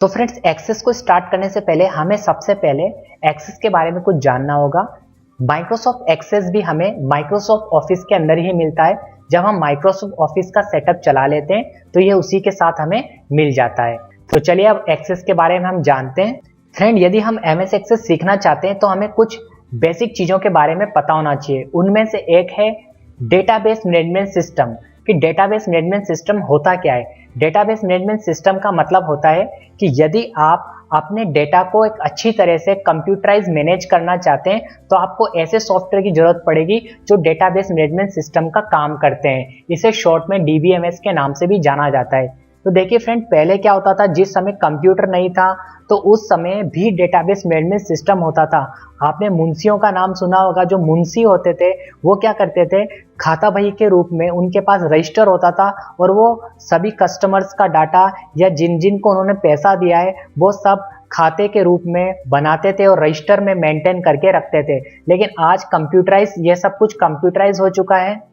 तो friends, access को start करने से पहले हमें सबसे पहले एक्सेस के बारे में कुछ जानना होगा। माइक्रोसॉफ्ट एक्सेस भी हमें माइक्रोसॉफ्ट ऑफिस के अंदर ही मिलता है। जब हम माइक्रोसॉफ्ट ऑफिस का सेटअप चला लेते हैं तो ये उसी के साथ हमें मिल जाता है। तो चलिए अब एक्सेस के बारे में हम जानते हैं। फ्रेंड, यदि हम एमएस एक्सेस सीखना चाहते हैं तो हमें कुछ बेसिक चीज़ों के बारे में पता होना चाहिए। उनमें से एक है डेटाबेस मैनेजमेंट सिस्टम। कि डेटाबेस मैनेजमेंट सिस्टम होता क्या है। डेटाबेस मैनेजमेंट सिस्टम का मतलब होता है कि यदि आप अपने डेटा को एक अच्छी तरह से कंप्यूटराइज मैनेज करना चाहते हैं तो आपको ऐसे सॉफ्टवेयर की जरूरत पड़ेगी जो डेटाबेस मैनेजमेंट सिस्टम का काम करते हैं। इसे शॉर्ट में डीबीएमएस के नाम से भी जाना जाता है। तो देखिए फ्रेंड, पहले क्या होता था, जिस समय कंप्यूटर नहीं था तो उस समय भी डेटाबेस मैनेजमेंट सिस्टम होता था। आपने मुंशियों का नाम सुना होगा। जो मुंशी होते थे वो क्या करते थे, खाता बही के रूप में उनके पास रजिस्टर होता था और वो सभी कस्टमर्स का डाटा या जिन जिन को उन्होंने पैसा दिया है वो सब खाते के रूप में बनाते थे और रजिस्टर में मेंटेन करके रखते थे। लेकिन आज कंप्यूटराइज, ये सब कुछ कंप्यूटराइज हो चुका है।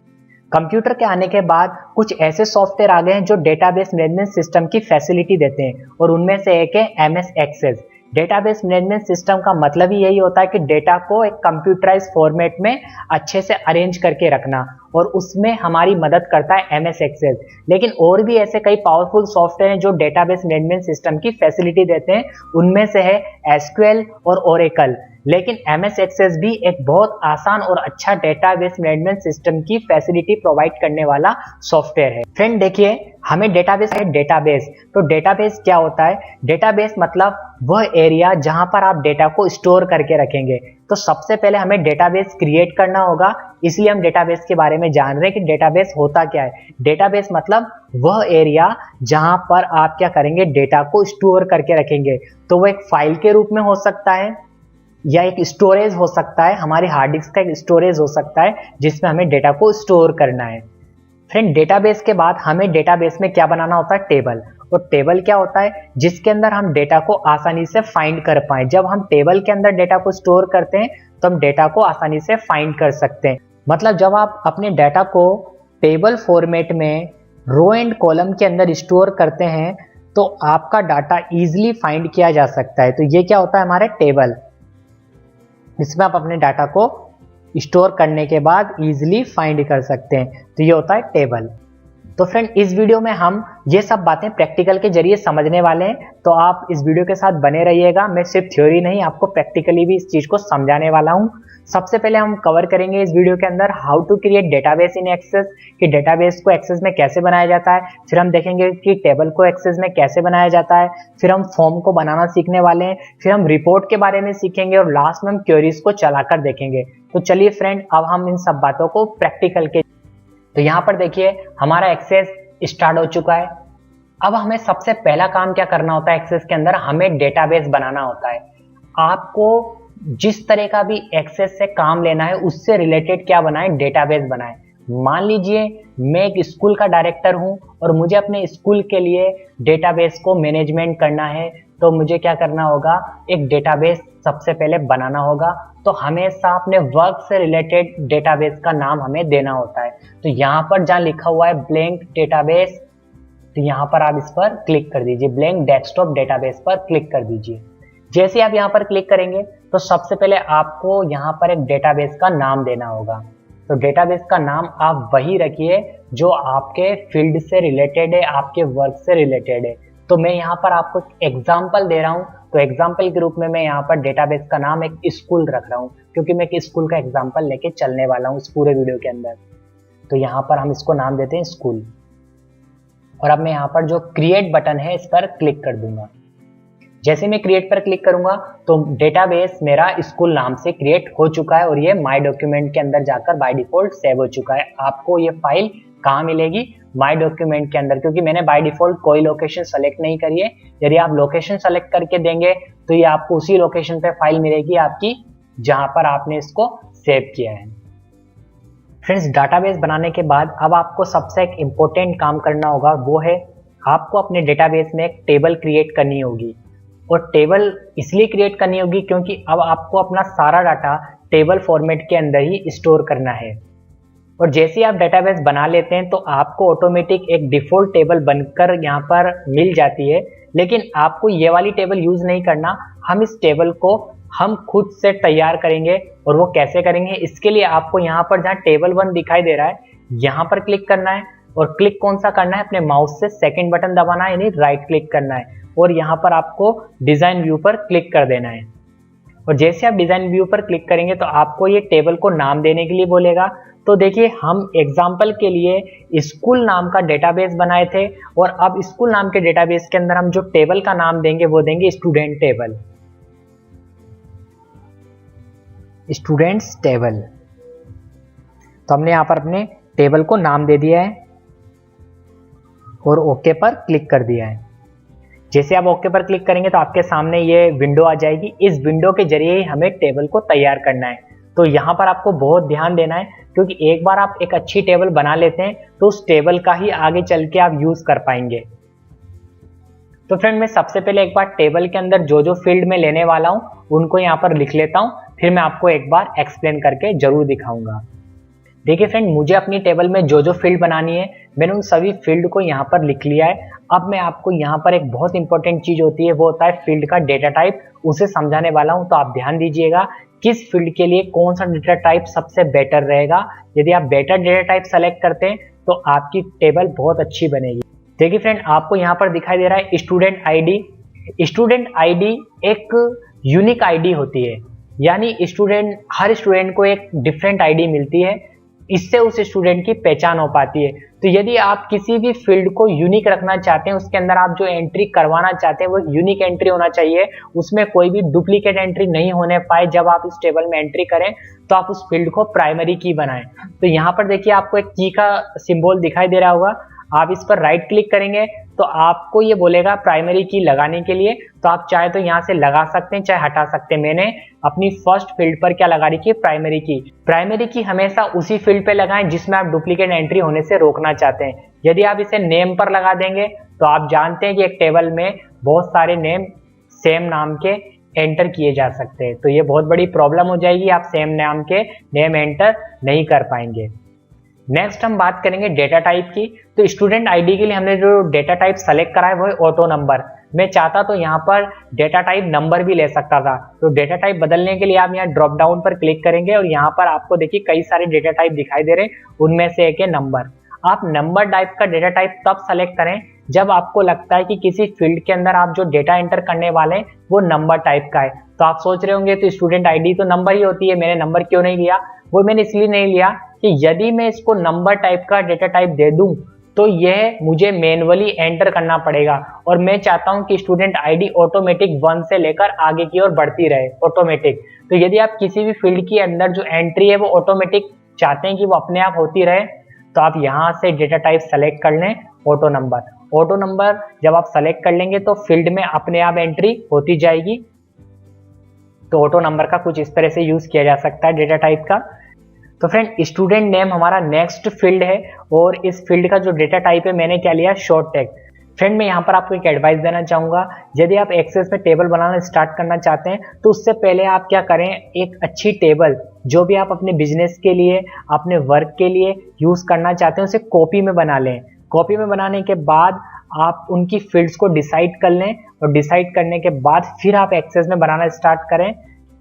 कंप्यूटर के आने के बाद कुछ ऐसे सॉफ्टवेयर आ गए हैं जो डेटाबेस मैनेजमेंट सिस्टम की फैसिलिटी देते हैं और उनमें से एक है MS Access. Database management system का मतलब ही यही होता है कि डेटा को एक कंप्यूटराइज फॉर्मेट में अच्छे से अरेंज करके रखना, और उसमें हमारी मदद करता है एमएस एक्सेस। लेकिन और भी ऐसे कई पावरफुल सॉफ्टवेयर हैं जो डेटाबेस मैनेजमेंट सिस्टम की फैसिलिटी देते हैं। उनमें से है एसक्यूएल और ओरेकल। लेकिन एमएस एक्सेस भी एक बहुत आसान और अच्छा डेटाबेस मैनेजमेंट सिस्टम की फैसिलिटी प्रोवाइड करने वाला सॉफ्टवेयर है। फ्रेंड देखिए, हमें डेटाबेस है डेटाबेस। तो डेटाबेस क्या होता है? डेटाबेस मतलब वह एरिया जहां पर आप डेटा को स्टोर करके रखेंगे। तो सबसे पहले हमें डेटाबेस क्रिएट करना होगा, इसलिए हम डेटाबेस के बारे में जान रहे हैं कि डेटाबेस होता क्या है। डेटाबेस मतलब वह एरिया जहां पर आप क्या करेंगे, डेटा को स्टोर करके रखेंगे। तो वो एक फाइल के रूप में हो सकता है या एक स्टोरेज हो सकता है, हमारी हार्ड डिस्क का एक स्टोरेज हो सकता है जिसमें हमें डेटा को स्टोर करना है। फ्रेंड, डेटाबेस के बाद हमें डेटाबेस में क्या बनाना होता है? टेबल। और टेबल क्या होता है? जिसके अंदर हम डेटा को आसानी से फाइंड कर पाए। जब हम टेबल के अंदर डेटा को स्टोर करते हैं तो हम डेटा को आसानी से फाइंड कर सकते हैं। मतलब जब आप अपने डेटा को टेबल फॉर्मेट में रो एंड कॉलम के अंदर स्टोर करते हैं तो आपका डाटा इजीली फाइंड किया जा सकता है। तो ये क्या होता है? हमारे टेबल। इसमें आप अपने डाटा को स्टोर करने के बाद इजीली फाइंड कर सकते हैं। तो ये होता है टेबल। तो फ्रेंड, इस वीडियो में हम ये सब बातें प्रैक्टिकल के जरिए समझने वाले हैं, तो आप इस वीडियो के साथ बने रहिएगा। मैं सिर्फ थ्योरी नहीं, आपको प्रैक्टिकली भी इस चीज को समझाने वाला हूं। सबसे पहले हम कवर करेंगे इस वीडियो के अंदर how to create database in Access, कि डेटाबेस को एक्सेस में कैसे बनाया जाता है। फिर हम देखेंगे कि टेबल को एक्सेस में कैसे बनाया जाता है। फिर हम फॉर्म को बनाना सीखने वाले हैं। फिर हम रिपोर्ट के बारे में सीखेंगे और लास्ट में हम क्वेरीज को चलाकर देखेंगे। तो चलिए फ्रेंड, अब हम इन सब बातों को प्रैक्टिकल के, तो यहाँ पर देखिए हमारा एक्सेस स्टार्ट हो चुका है। अब हमें सबसे पहला काम क्या करना होता है? एक्सेस के अंदर हमें डेटाबेस बनाना होता है। आपको जिस तरह का भी एक्सेस से काम लेना है उससे रिलेटेड क्या बनाए? डेटाबेस बनाए। मान लीजिए मैं एक स्कूल का डायरेक्टर हूं और मुझे अपने स्कूल के लिए डेटाबेस को मैनेजमेंट करना है, तो मुझे क्या करना होगा? एक डेटाबेस सबसे पहले बनाना होगा। तो हमेशा अपने वर्क से रिलेटेड डेटाबेस का नाम हमें देना होता है। तो यहाँ पर जहाँ लिखा हुआ है ब्लैंक डेटाबेस, तो यहाँ पर आप इस पर क्लिक कर दीजिए। ब्लैंक डेस्कटॉप डेटाबेस पर क्लिक कर दीजिए। जैसे आप यहाँ पर क्लिक करेंगे तो सबसे पहले आपको यहाँ पर एक डेटाबेस का नाम देना होगा। तो डेटाबेस का नाम आप वही रखिए जो आपके फील्ड से रिलेटेड है, आपके वर्क से रिलेटेड है। तो मैं यहाँ पर आपको एग्जाम्पल दे रहा हूँ, तो एग्जाम्पल के रूप में मैं यहाँ पर डेटाबेस का नाम एक स्कूल रख रहा हूँ, क्योंकि मैं एक स्कूल का एग्जाम्पल लेके चलने वाला हूँ इस पूरे वीडियो के अंदर। तो यहाँ पर हम इसको नाम देते हैं स्कूल। और अब मैं यहाँ पर जो क्रिएट बटन है इस पर क्लिक कर दूंगा। जैसे मैं क्रिएट पर क्लिक करूंगा तो डेटाबेस मेरा स्कूल नाम से क्रिएट हो चुका है और ये माय डॉक्यूमेंट के अंदर जाकर बाय डिफॉल्ट सेव हो चुका है। आपको ये फाइल कहाँ मिलेगी? माय डॉक्यूमेंट के अंदर, क्योंकि मैंने बाय डिफॉल्ट कोई लोकेशन सेलेक्ट नहीं करी है। यदि आप लोकेशन सेलेक्ट करके देंगे तो ये आपको उसी लोकेशन पे फाइल मिलेगी आपकी जहां पर आपने इसको सेव किया है। फ्रेंड्स, डाटाबेस बनाने के बाद अब आपको सबसे एक इम्पोर्टेंट काम करना होगा, वो है आपको अपने डेटाबेस में एक टेबल क्रिएट करनी होगी। और टेबल इसलिए क्रिएट करनी होगी क्योंकि अब आपको अपना सारा डाटा टेबल फॉर्मेट के अंदर ही स्टोर करना है। और जैसे ही आप डेटाबेस बना लेते हैं तो आपको ऑटोमेटिक एक डिफॉल्ट टेबल बनकर यहाँ पर मिल जाती है। लेकिन आपको ये वाली टेबल यूज नहीं करना, हम इस टेबल को हम खुद से तैयार करेंगे। और वो कैसे करेंगे, इसके लिए आपको यहाँ पर जहाँ टेबल 1 दिखाई दे रहा है यहाँ पर क्लिक करना है, और क्लिक कौन सा करना है, अपने माउस से सेकंड बटन दबाना है, यानी राइट क्लिक करना है, और यहाँ पर आपको डिजाइन व्यू पर क्लिक कर देना है। और जैसे आप डिजाइन व्यू पर क्लिक करेंगे तो आपको ये टेबल को नाम देने के लिए बोलेगा। तो देखिए, हम एग्जाम्पल के लिए स्कूल नाम का डेटाबेस बनाए थे, और अब स्कूल नाम के डेटाबेस के अंदर हम जो टेबल का नाम देंगे वो देंगे स्टूडेंट टेबल, स्टूडेंट्स टेबल। तो हमने यहाँ पर अपने टेबल को नाम दे दिया है और ओके पर क्लिक कर दिया है। जैसे आप ओके पर क्लिक करेंगे तो आपके सामने ये विंडो आ जाएगी। इस विंडो के जरिए ही हमें टेबल को तैयार करना है। तो यहाँ पर आपको बहुत ध्यान देना है, क्योंकि एक बार आप एक अच्छी टेबल बना लेते हैं तो उस टेबल का ही आगे चल के आप यूज कर पाएंगे। तो फ्रेंड, मैं सबसे पहले एक बार टेबल के अंदर जो जो फील्ड में लेने वाला हूँ उनको यहाँ पर लिख लेता हूँ, फिर मैं आपको एक बार एक्सप्लेन करके जरूर दिखाऊंगा। देखिए फ्रेंड, मुझे अपनी टेबल में जो जो फील्ड बनानी है मैंने उन सभी फील्ड को यहाँ पर लिख लिया है। अब मैं आपको यहाँ पर एक बहुत इंपॉर्टेंट चीज होती है, वो होता है फील्ड का डेटा टाइप, उसे समझाने वाला हूँ। तो आप ध्यान दीजिएगा किस फील्ड के लिए कौन सा डेटा टाइप सबसे बेटर रहेगा। यदि आप बेटर डेटा टाइप सेलेक्ट करते हैं तो आपकी टेबल बहुत अच्छी बनेगी। देखिए फ्रेंड, आपको यहाँ पर दिखाई दे रहा है स्टूडेंट आईडी। स्टूडेंट आईडी एक यूनिक आईडी होती है, यानी हर स्टूडेंट को एक डिफरेंट आईडी मिलती है, इससे उस स्टूडेंट की पहचान हो पाती है। तो यदि आप किसी भी फील्ड को यूनिक रखना चाहते हैं, उसके अंदर आप जो एंट्री करवाना चाहते हैं वो यूनिक एंट्री होना चाहिए, उसमें कोई भी डुप्लीकेट एंट्री नहीं होने पाए। जब आप इस टेबल में एंट्री करें तो आप उस फील्ड को प्राइमरी की बनाएं। तो यहाँ पर देखिए, आपको एक की का सिंबल दिखाई दे रहा होगा, आप इस पर राइट क्लिक करेंगे तो आपको ये बोलेगा प्राइमरी की लगाने के लिए। तो आप चाहे तो यहाँ से लगा सकते हैं, चाहे हटा सकते हैं। मैंने अपनी फर्स्ट फील्ड पर क्या लगा रखी है, प्राइमरी की। प्राइमरी की हमेशा उसी फील्ड पे लगाएं जिसमें आप डुप्लीकेट एंट्री होने से रोकना चाहते हैं। यदि आप इसे नेम पर लगा देंगे तो आप जानते हैं कि एक टेबल में बहुत सारे नेम सेम नाम के एंटर किए जा सकते हैं, तो ये बहुत बड़ी प्रॉब्लम हो जाएगी, आप सेम नाम के नेम एंटर नहीं कर पाएंगे। नेक्स्ट हम बात करेंगे डेटा टाइप की। तो स्टूडेंट आईडी के लिए हमने जो डेटा टाइप सेलेक्ट करा है वो है ऑटो नंबर। मैं चाहता तो यहाँ पर डेटा टाइप नंबर भी ले सकता था। तो डेटा टाइप बदलने के लिए आप यहाँ ड्रॉप डाउन पर क्लिक करेंगे और यहाँ पर आपको देखिए कई सारे डेटा टाइप दिखाई दे रहे हैं, उनमें से एक है नंबर। आप नंबर टाइप का डेटा टाइप तब सेलेक्ट करें जब आपको लगता है कि किसी फील्ड के अंदर आप जो डेटा एंटर करने वाले हैं वो नंबर टाइप का है। तो आप सोच रहे होंगे तो स्टूडेंट आईडी तो नंबर ही होती है, मैंने नंबर क्यों नहीं लिया। वो मैंने इसलिए नहीं लिया कि यदि मैं इसको नंबर टाइप का डेटा टाइप दे दूं तो यह मुझे मैन्युअली एंटर करना पड़ेगा, और मैं चाहता हूं कि स्टूडेंट आईडी ऑटोमेटिक 1 से लेकर आगे की ओर बढ़ती रहे, ऑटोमेटिक। तो यदि आप किसी भी फील्ड के अंदर जो एंट्री है वो ऑटोमेटिक चाहते हैं कि वो अपने आप होती रहे, तो आप यहां से डेटा टाइप सेलेक्ट कर लें ऑटो नंबर। ऑटो नंबर जब आप सेलेक्ट कर लेंगे तो फील्ड में अपने आप एंट्री होती जाएगी। तो ऑटो नंबर का कुछ इस तरह से यूज किया जा सकता है डेटा टाइप का। तो फ्रेंड, स्टूडेंट नेम हमारा नेक्स्ट फील्ड है, और इस फील्ड का जो डेटा टाइप है मैंने क्या लिया, शॉर्ट टेक्स्ट। फ्रेंड, मैं यहाँ पर आपको एक एडवाइस देना चाहूंगा, यदि आप एक्सेस में टेबल बनाना स्टार्ट करना चाहते हैं तो उससे पहले आप क्या करें, एक अच्छी टेबल जो भी आप अपने बिजनेस के लिए, अपने वर्क के लिए यूज करना चाहते हैं उसे कॉपी में बना लें। कॉपी में बनाने के बाद आप उनकी फील्ड्स को डिसाइड कर लें, और डिसाइड करने के बाद फिर आप एक्सेस में बनाना स्टार्ट करें।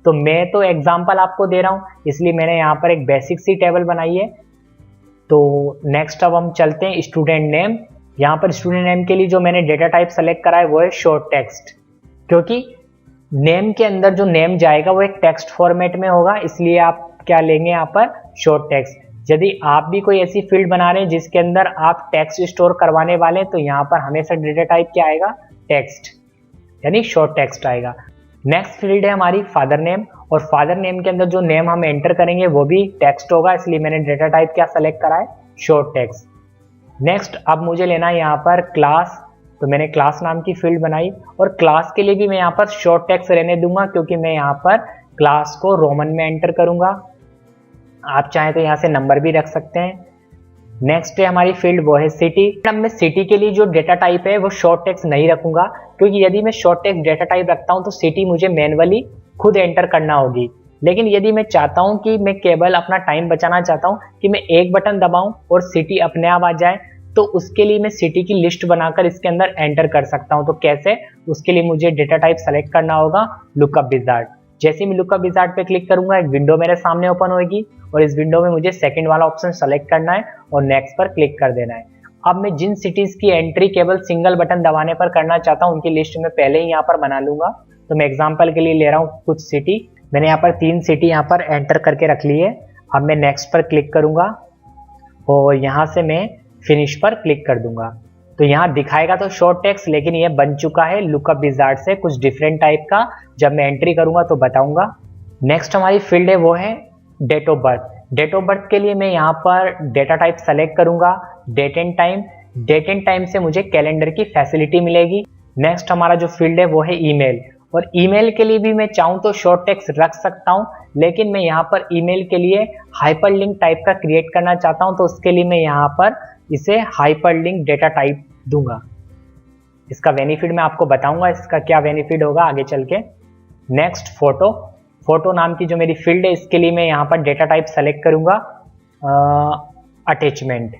तो मैं तो एग्जांपल आपको दे रहा हूं, इसलिए मैंने यहाँ पर एक बेसिक सी टेबल बनाई है। तो नेक्स्ट अब हम चलते हैं स्टूडेंट नेम। यहाँ पर स्टूडेंट नेम के लिए जो मैंने डेटा टाइप सेलेक्ट करा है वो है शॉर्ट टेक्स्ट, क्योंकि नेम के अंदर जो नेम जाएगा वो एक टेक्स्ट फॉर्मेट में होगा, इसलिए आप क्या लेंगे यहाँ पर, शॉर्ट टेक्स्ट। यदि आप भी कोई ऐसी फील्ड बना रहे हैं जिसके अंदर आप टेक्स्ट स्टोर करवाने वाले हैं तो यहाँ पर हमेशा डेटा टाइप क्या आएगा, टेक्स्ट, यानी शॉर्ट टेक्स्ट आएगा। नेक्स्ट फील्ड है हमारी फादर नेम, और फादर नेम के अंदर जो नेम हम एंटर करेंगे वो भी टेक्स्ट होगा, इसलिए मैंने डेटा टाइप क्या सेलेक्ट करा है, शॉर्ट टेक्स्ट। नेक्स्ट अब मुझे लेना है यहाँ पर क्लास, तो मैंने क्लास नाम की फील्ड बनाई, और क्लास के लिए भी मैं यहाँ पर शॉर्ट टेक्स्ट रहने दूंगा, क्योंकि मैं यहाँ पर क्लास को रोमन में एंटर करूंगा। आप चाहें तो यहाँ से नंबर भी रख सकते हैं। नेक्स्ट है हमारी फील्ड वो है सिटी। अब मैं सिटी के लिए जो डेटा टाइप है वो शॉर्ट टेक्स्ट नहीं रखूंगा, क्योंकि यदि मैं शॉर्ट टेक्स्ट डेटा टाइप रखता हूं तो सिटी मुझे मैन्युअली खुद एंटर करना होगी। लेकिन यदि मैं चाहता हूं कि मैं केवल अपना टाइम बचाना चाहता हूं कि मैं एक बटन दबाऊं और सिटी अपने आप आ जाए, तो उसके लिए मैं सिटी की लिस्ट बनाकर इसके अंदर एंटर कर सकता हूं। तो कैसे, उसके लिए मुझे डेटा टाइप सेलेक्ट करना होगा लुकअप विजार्ड। जैसे ही मैं लुकअप विजार्ड पे क्लिक करूंगा एक विंडो मेरे सामने ओपन होगी और इस विंडो में मुझे सेकंड वाला ऑप्शन सेलेक्ट करना है और नेक्स्ट पर क्लिक कर देना है। अब मैं जिन सिटीज की एंट्री केवल सिंगल बटन दबाने पर करना चाहता हूं उनकी लिस्ट में पहले ही यहाँ पर बना लूंगा। तो मैं एग्जांपल के लिए ले रहा हूँ कुछ सिटी। मैंने यहाँ पर 3 सिटी यहाँ पर एंटर करके रख ली है। अब मैं नेक्स्ट पर क्लिक करूंगा और यहाँ से मैं फिनिश पर क्लिक कर दूंगा। तो यहाँ दिखाएगा तो शॉर्ट टेक्स्ट, लेकिन ये बन चुका है लुकअप विजार्ड से कुछ डिफरेंट टाइप का। जब मैं एंट्री करूंगा तो बताऊंगा। नेक्स्ट हमारी फील्ड है वो है date of birth. Date of birth के लिए मैं यहाँ पर डेटा टाइप सेलेक्ट करूंगा date and time. Date and time से मुझे कैलेंडर की फैसिलिटी मिलेगी। नेक्स्ट हमारा जो फील्ड है वो है ईमेल, और ईमेल के लिए भी मैं चाहूँ तो शॉर्ट टेक्स्ट रख सकता हूँ, लेकिन मैं यहाँ पर ईमेल के लिए हाइपरलिंक टाइप का क्रिएट करना चाहता हूँ। तो उसके लिए मैं यहाँ पर इसे हाइपरलिंक डेटा टाइप दूंगा। इसका बेनिफिट मैं आपको बताऊंगा, इसका क्या बेनिफिट होगा आगे चल के। Next photo. फोटो नाम की जो मेरी फील्ड है इसके लिए मैं यहाँ पर डेटा टाइप सेलेक्ट करूंगा अटैचमेंट।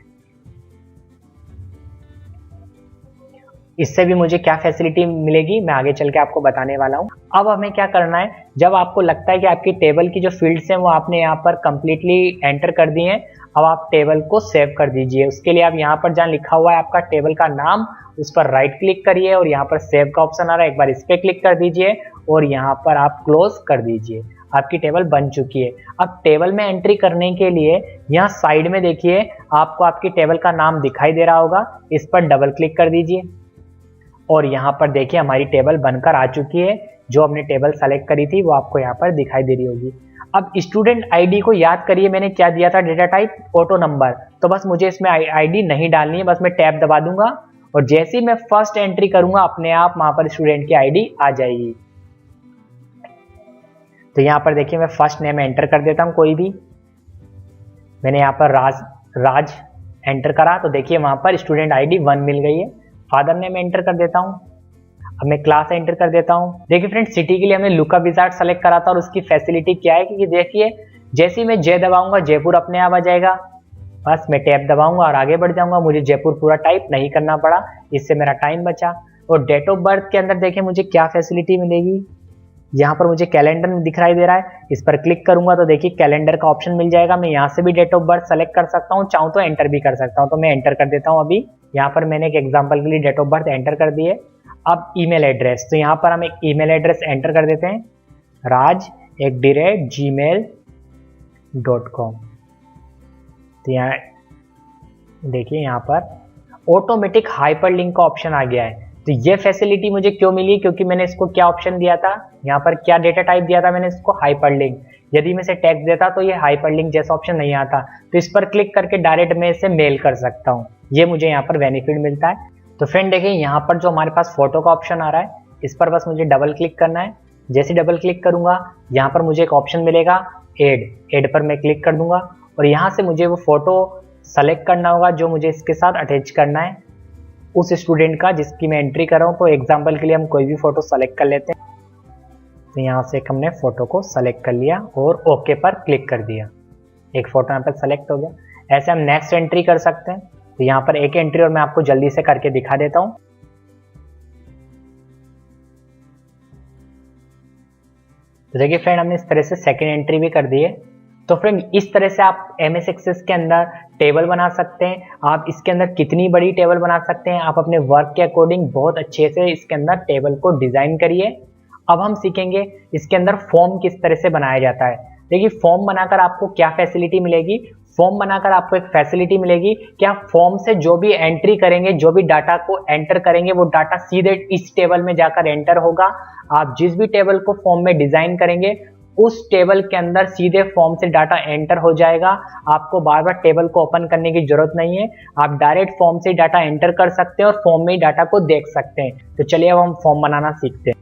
इससे भी मुझे क्या फैसिलिटी मिलेगी मैं आगे चल के आपको बताने वाला हूं। अब हमें क्या करना है, जब आपको लगता है कि आपकी टेबल की जो फील्ड्स हैं वो आपने यहाँ पर कंप्लीटली एंटर कर दी हैं, अब आप टेबल को सेव कर दीजिए। उसके लिए आप यहाँ पर जहाँ लिखा हुआ है आपका टेबल का नाम, उस पर राइट क्लिक करिए और यहाँ पर सेव का ऑप्शन आ रहा है, एक बार इस पर क्लिक कर दीजिए और यहाँ पर आप क्लोज कर दीजिए। आपकी टेबल बन चुकी है। अब टेबल में एंट्री करने के लिए यहाँ साइड में देखिए आपको आपकी टेबल का नाम दिखाई दे रहा होगा, इस पर डबल क्लिक कर दीजिए और यहाँ पर देखिए हमारी टेबल बनकर आ चुकी है। जो हमने टेबल सेलेक्ट करी थी वो आपको यहाँ पर दिखाई दे रही होगी। अब स्टूडेंट आईडी को याद करिए, मैंने क्या दिया था डेटा टाइप ऑटो नंबर। तो बस मुझे इसमें आईडी नहीं डालनी है, बस मैं टैब दबा दूंगा और जैसे ही मैं फर्स्ट एंट्री करूंगा अपने आप वहां पर स्टूडेंट की आईडी आ जाएगी। तो यहाँ पर देखिए मैं फर्स्ट नेम एंटर कर देता हूँ कोई भी। मैंने यहाँ पर राज एंटर करा तो देखिए वहां पर स्टूडेंट आईडी 1 मिल गई है। फादर नेम एंटर कर देता हूँ। अब मैं क्लास एंटर कर देता हूँ। देखिए फ्रेंड, सिटी के लिए हमने लुकअप विजार्ड सेलेक्ट करा था और उसकी फैसिलिटी क्या है कि देखिए जैसे ही मैं जे दबाऊंगा जयपुर अपने आप आ जाएगा। बस मैं टैब दबाऊंगा और आगे बढ़ जाऊंगा, मुझे जयपुर पूरा टाइप नहीं करना पड़ा, इससे मेरा टाइम बचा। और डेट ऑफ बर्थ के अंदर देखिए मुझे क्या फैसिलिटी मिलेगी। यहाँ पर मुझे कैलेंडर दिखाई दे रहा है, इस पर क्लिक करूंगा तो देखिए कैलेंडर का ऑप्शन मिल जाएगा। मैं यहाँ से भी डेट ऑफ बर्थ सेलेक्ट कर सकता हूँ, चाहूँ तो एंटर भी कर सकता हूँ। तो मैं एंटर कर देता हूँ। अभी यहाँ पर मैंने एक एग्जांपल के लिए डेट ऑफ बर्थ एंटर कर दी है। अब ईमेल एड्रेस, तो यहाँ पर हम एक ईमेल एड्रेस एंटर कर देते हैं, raj@gmail.com। तो यहाँ देखिए यहाँ पर ऑटोमेटिक हाइपरलिंक का ऑप्शन आ गया है। तो ये फैसिलिटी मुझे क्यों मिली, क्योंकि मैंने इसको क्या ऑप्शन दिया था, यहाँ पर क्या डेटा टाइप दिया था मैंने इसको हाइपरलिंक। यदि मैं इसे टेक्स्ट देता तो ये हाइपरलिंक जैसा ऑप्शन नहीं आता, तो इस पर क्लिक करके डायरेक्ट मैं इसे मेल कर सकता हूँ। ये मुझे यहाँ पर बेनिफिट मिलता है। तो फ्रेंड देखिए यहाँ पर जो हमारे पास फोटो का ऑप्शन आ रहा है, इस पर बस मुझे डबल क्लिक करना है। जैसे डबल क्लिक करूंगा यहाँ पर मुझे एक ऑप्शन मिलेगा एड पर मैं क्लिक कर दूंगा और यहाँ से मुझे वो फोटो सेलेक्ट करना होगा जो मुझे इसके साथ अटैच करना है, उस स्टूडेंट का जिसकी मैं एंट्री कर रहा हूँ। तो एग्जाम्पल के लिए हम कोई भी फोटो सेलेक्ट कर लेते हैं। तो यहाँ से हमने फोटो को सेलेक्ट कर लिया और ओके पर क्लिक कर दिया, एक फोटो यहाँ पर सेलेक्ट हो गया। ऐसे हम नेक्स्ट एंट्री कर सकते हैं। तो यहाँ पर एक एंट्री और मैं आपको जल्दी से करके दिखा देता हूँ। तो देखिए फ्रेंड, हमने इस तरह से सेकेंड एंट्री भी कर दी है। तो फ्रेंड इस तरह से आप MS एक्सेस के अंदर टेबल बना सकते हैं। आप इसके अंदर कितनी बड़ी टेबल बना सकते हैं, आप अपने वर्क के अकॉर्डिंग बहुत अच्छे से इसके अंदर टेबल को डिजाइन करिए। अब हम सीखेंगे इसके अंदर फॉर्म किस तरह से बनाया जाता है। देखिए फॉर्म बनाकर आपको क्या फैसिलिटी मिलेगी, फॉर्म बनाकर आपको एक फैसिलिटी मिलेगी कि आप फॉर्म से जो भी एंट्री करेंगे, जो भी डाटा को एंटर करेंगे, वो डाटा सीधे इस टेबल में जाकर एंटर होगा। आप जिस भी टेबल को फॉर्म में डिजाइन करेंगे उस टेबल के अंदर सीधे फॉर्म से डाटा एंटर हो जाएगा। आपको बार बार टेबल को ओपन करने की जरूरत नहीं है, आप डायरेक्ट फॉर्म से डाटा एंटर कर सकते हैं और फॉर्म में ही डाटा को देख सकते हैं। तो चलिए अब हम फॉर्म बनाना सीखते हैं।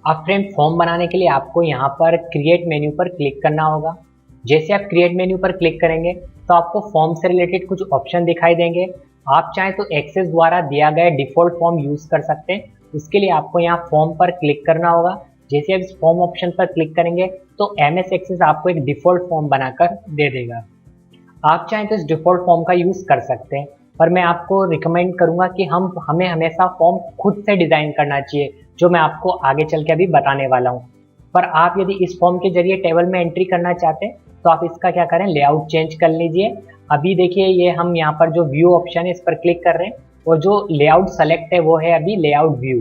अब फ्रेंड फॉर्म बनाने के लिए आपको यहाँ पर क्रिएट मेन्यू पर क्लिक करना होगा। जैसे आप क्रिएट मेन्यू पर क्लिक करेंगे तो आपको फॉर्म से रिलेटेड कुछ ऑप्शन दिखाई देंगे। आप चाहें तो एक्सेस द्वारा दिया गया डिफॉल्ट फॉर्म यूज कर सकते हैं। उसके लिए आपको यहाँ फॉर्म पर क्लिक करना होगा। जैसे आप इस फॉर्म ऑप्शन पर क्लिक करेंगे तो MS एक्सेस आपको एक डिफॉल्ट फॉर्म बनाकर दे देगा। आप चाहें तो इस डिफॉल्ट फॉर्म का यूज कर सकते हैं। पर मैं आपको रिकमेंड करूंगा कि हमें हमेशा फॉर्म खुद से डिजाइन करना चाहिए, जो मैं आपको आगे चल के अभी बताने वाला हूँ। पर आप यदि इस फॉर्म के जरिए टेबल में एंट्री करना चाहते हैं तो आप इसका क्या करें, लेआउट चेंज कर लीजिए। अभी देखिए ये हम यहाँ पर जो व्यू ऑप्शन है इस पर क्लिक कर रहे हैं और जो लेआउट सेलेक्ट है वो है अभी लेआउट व्यू।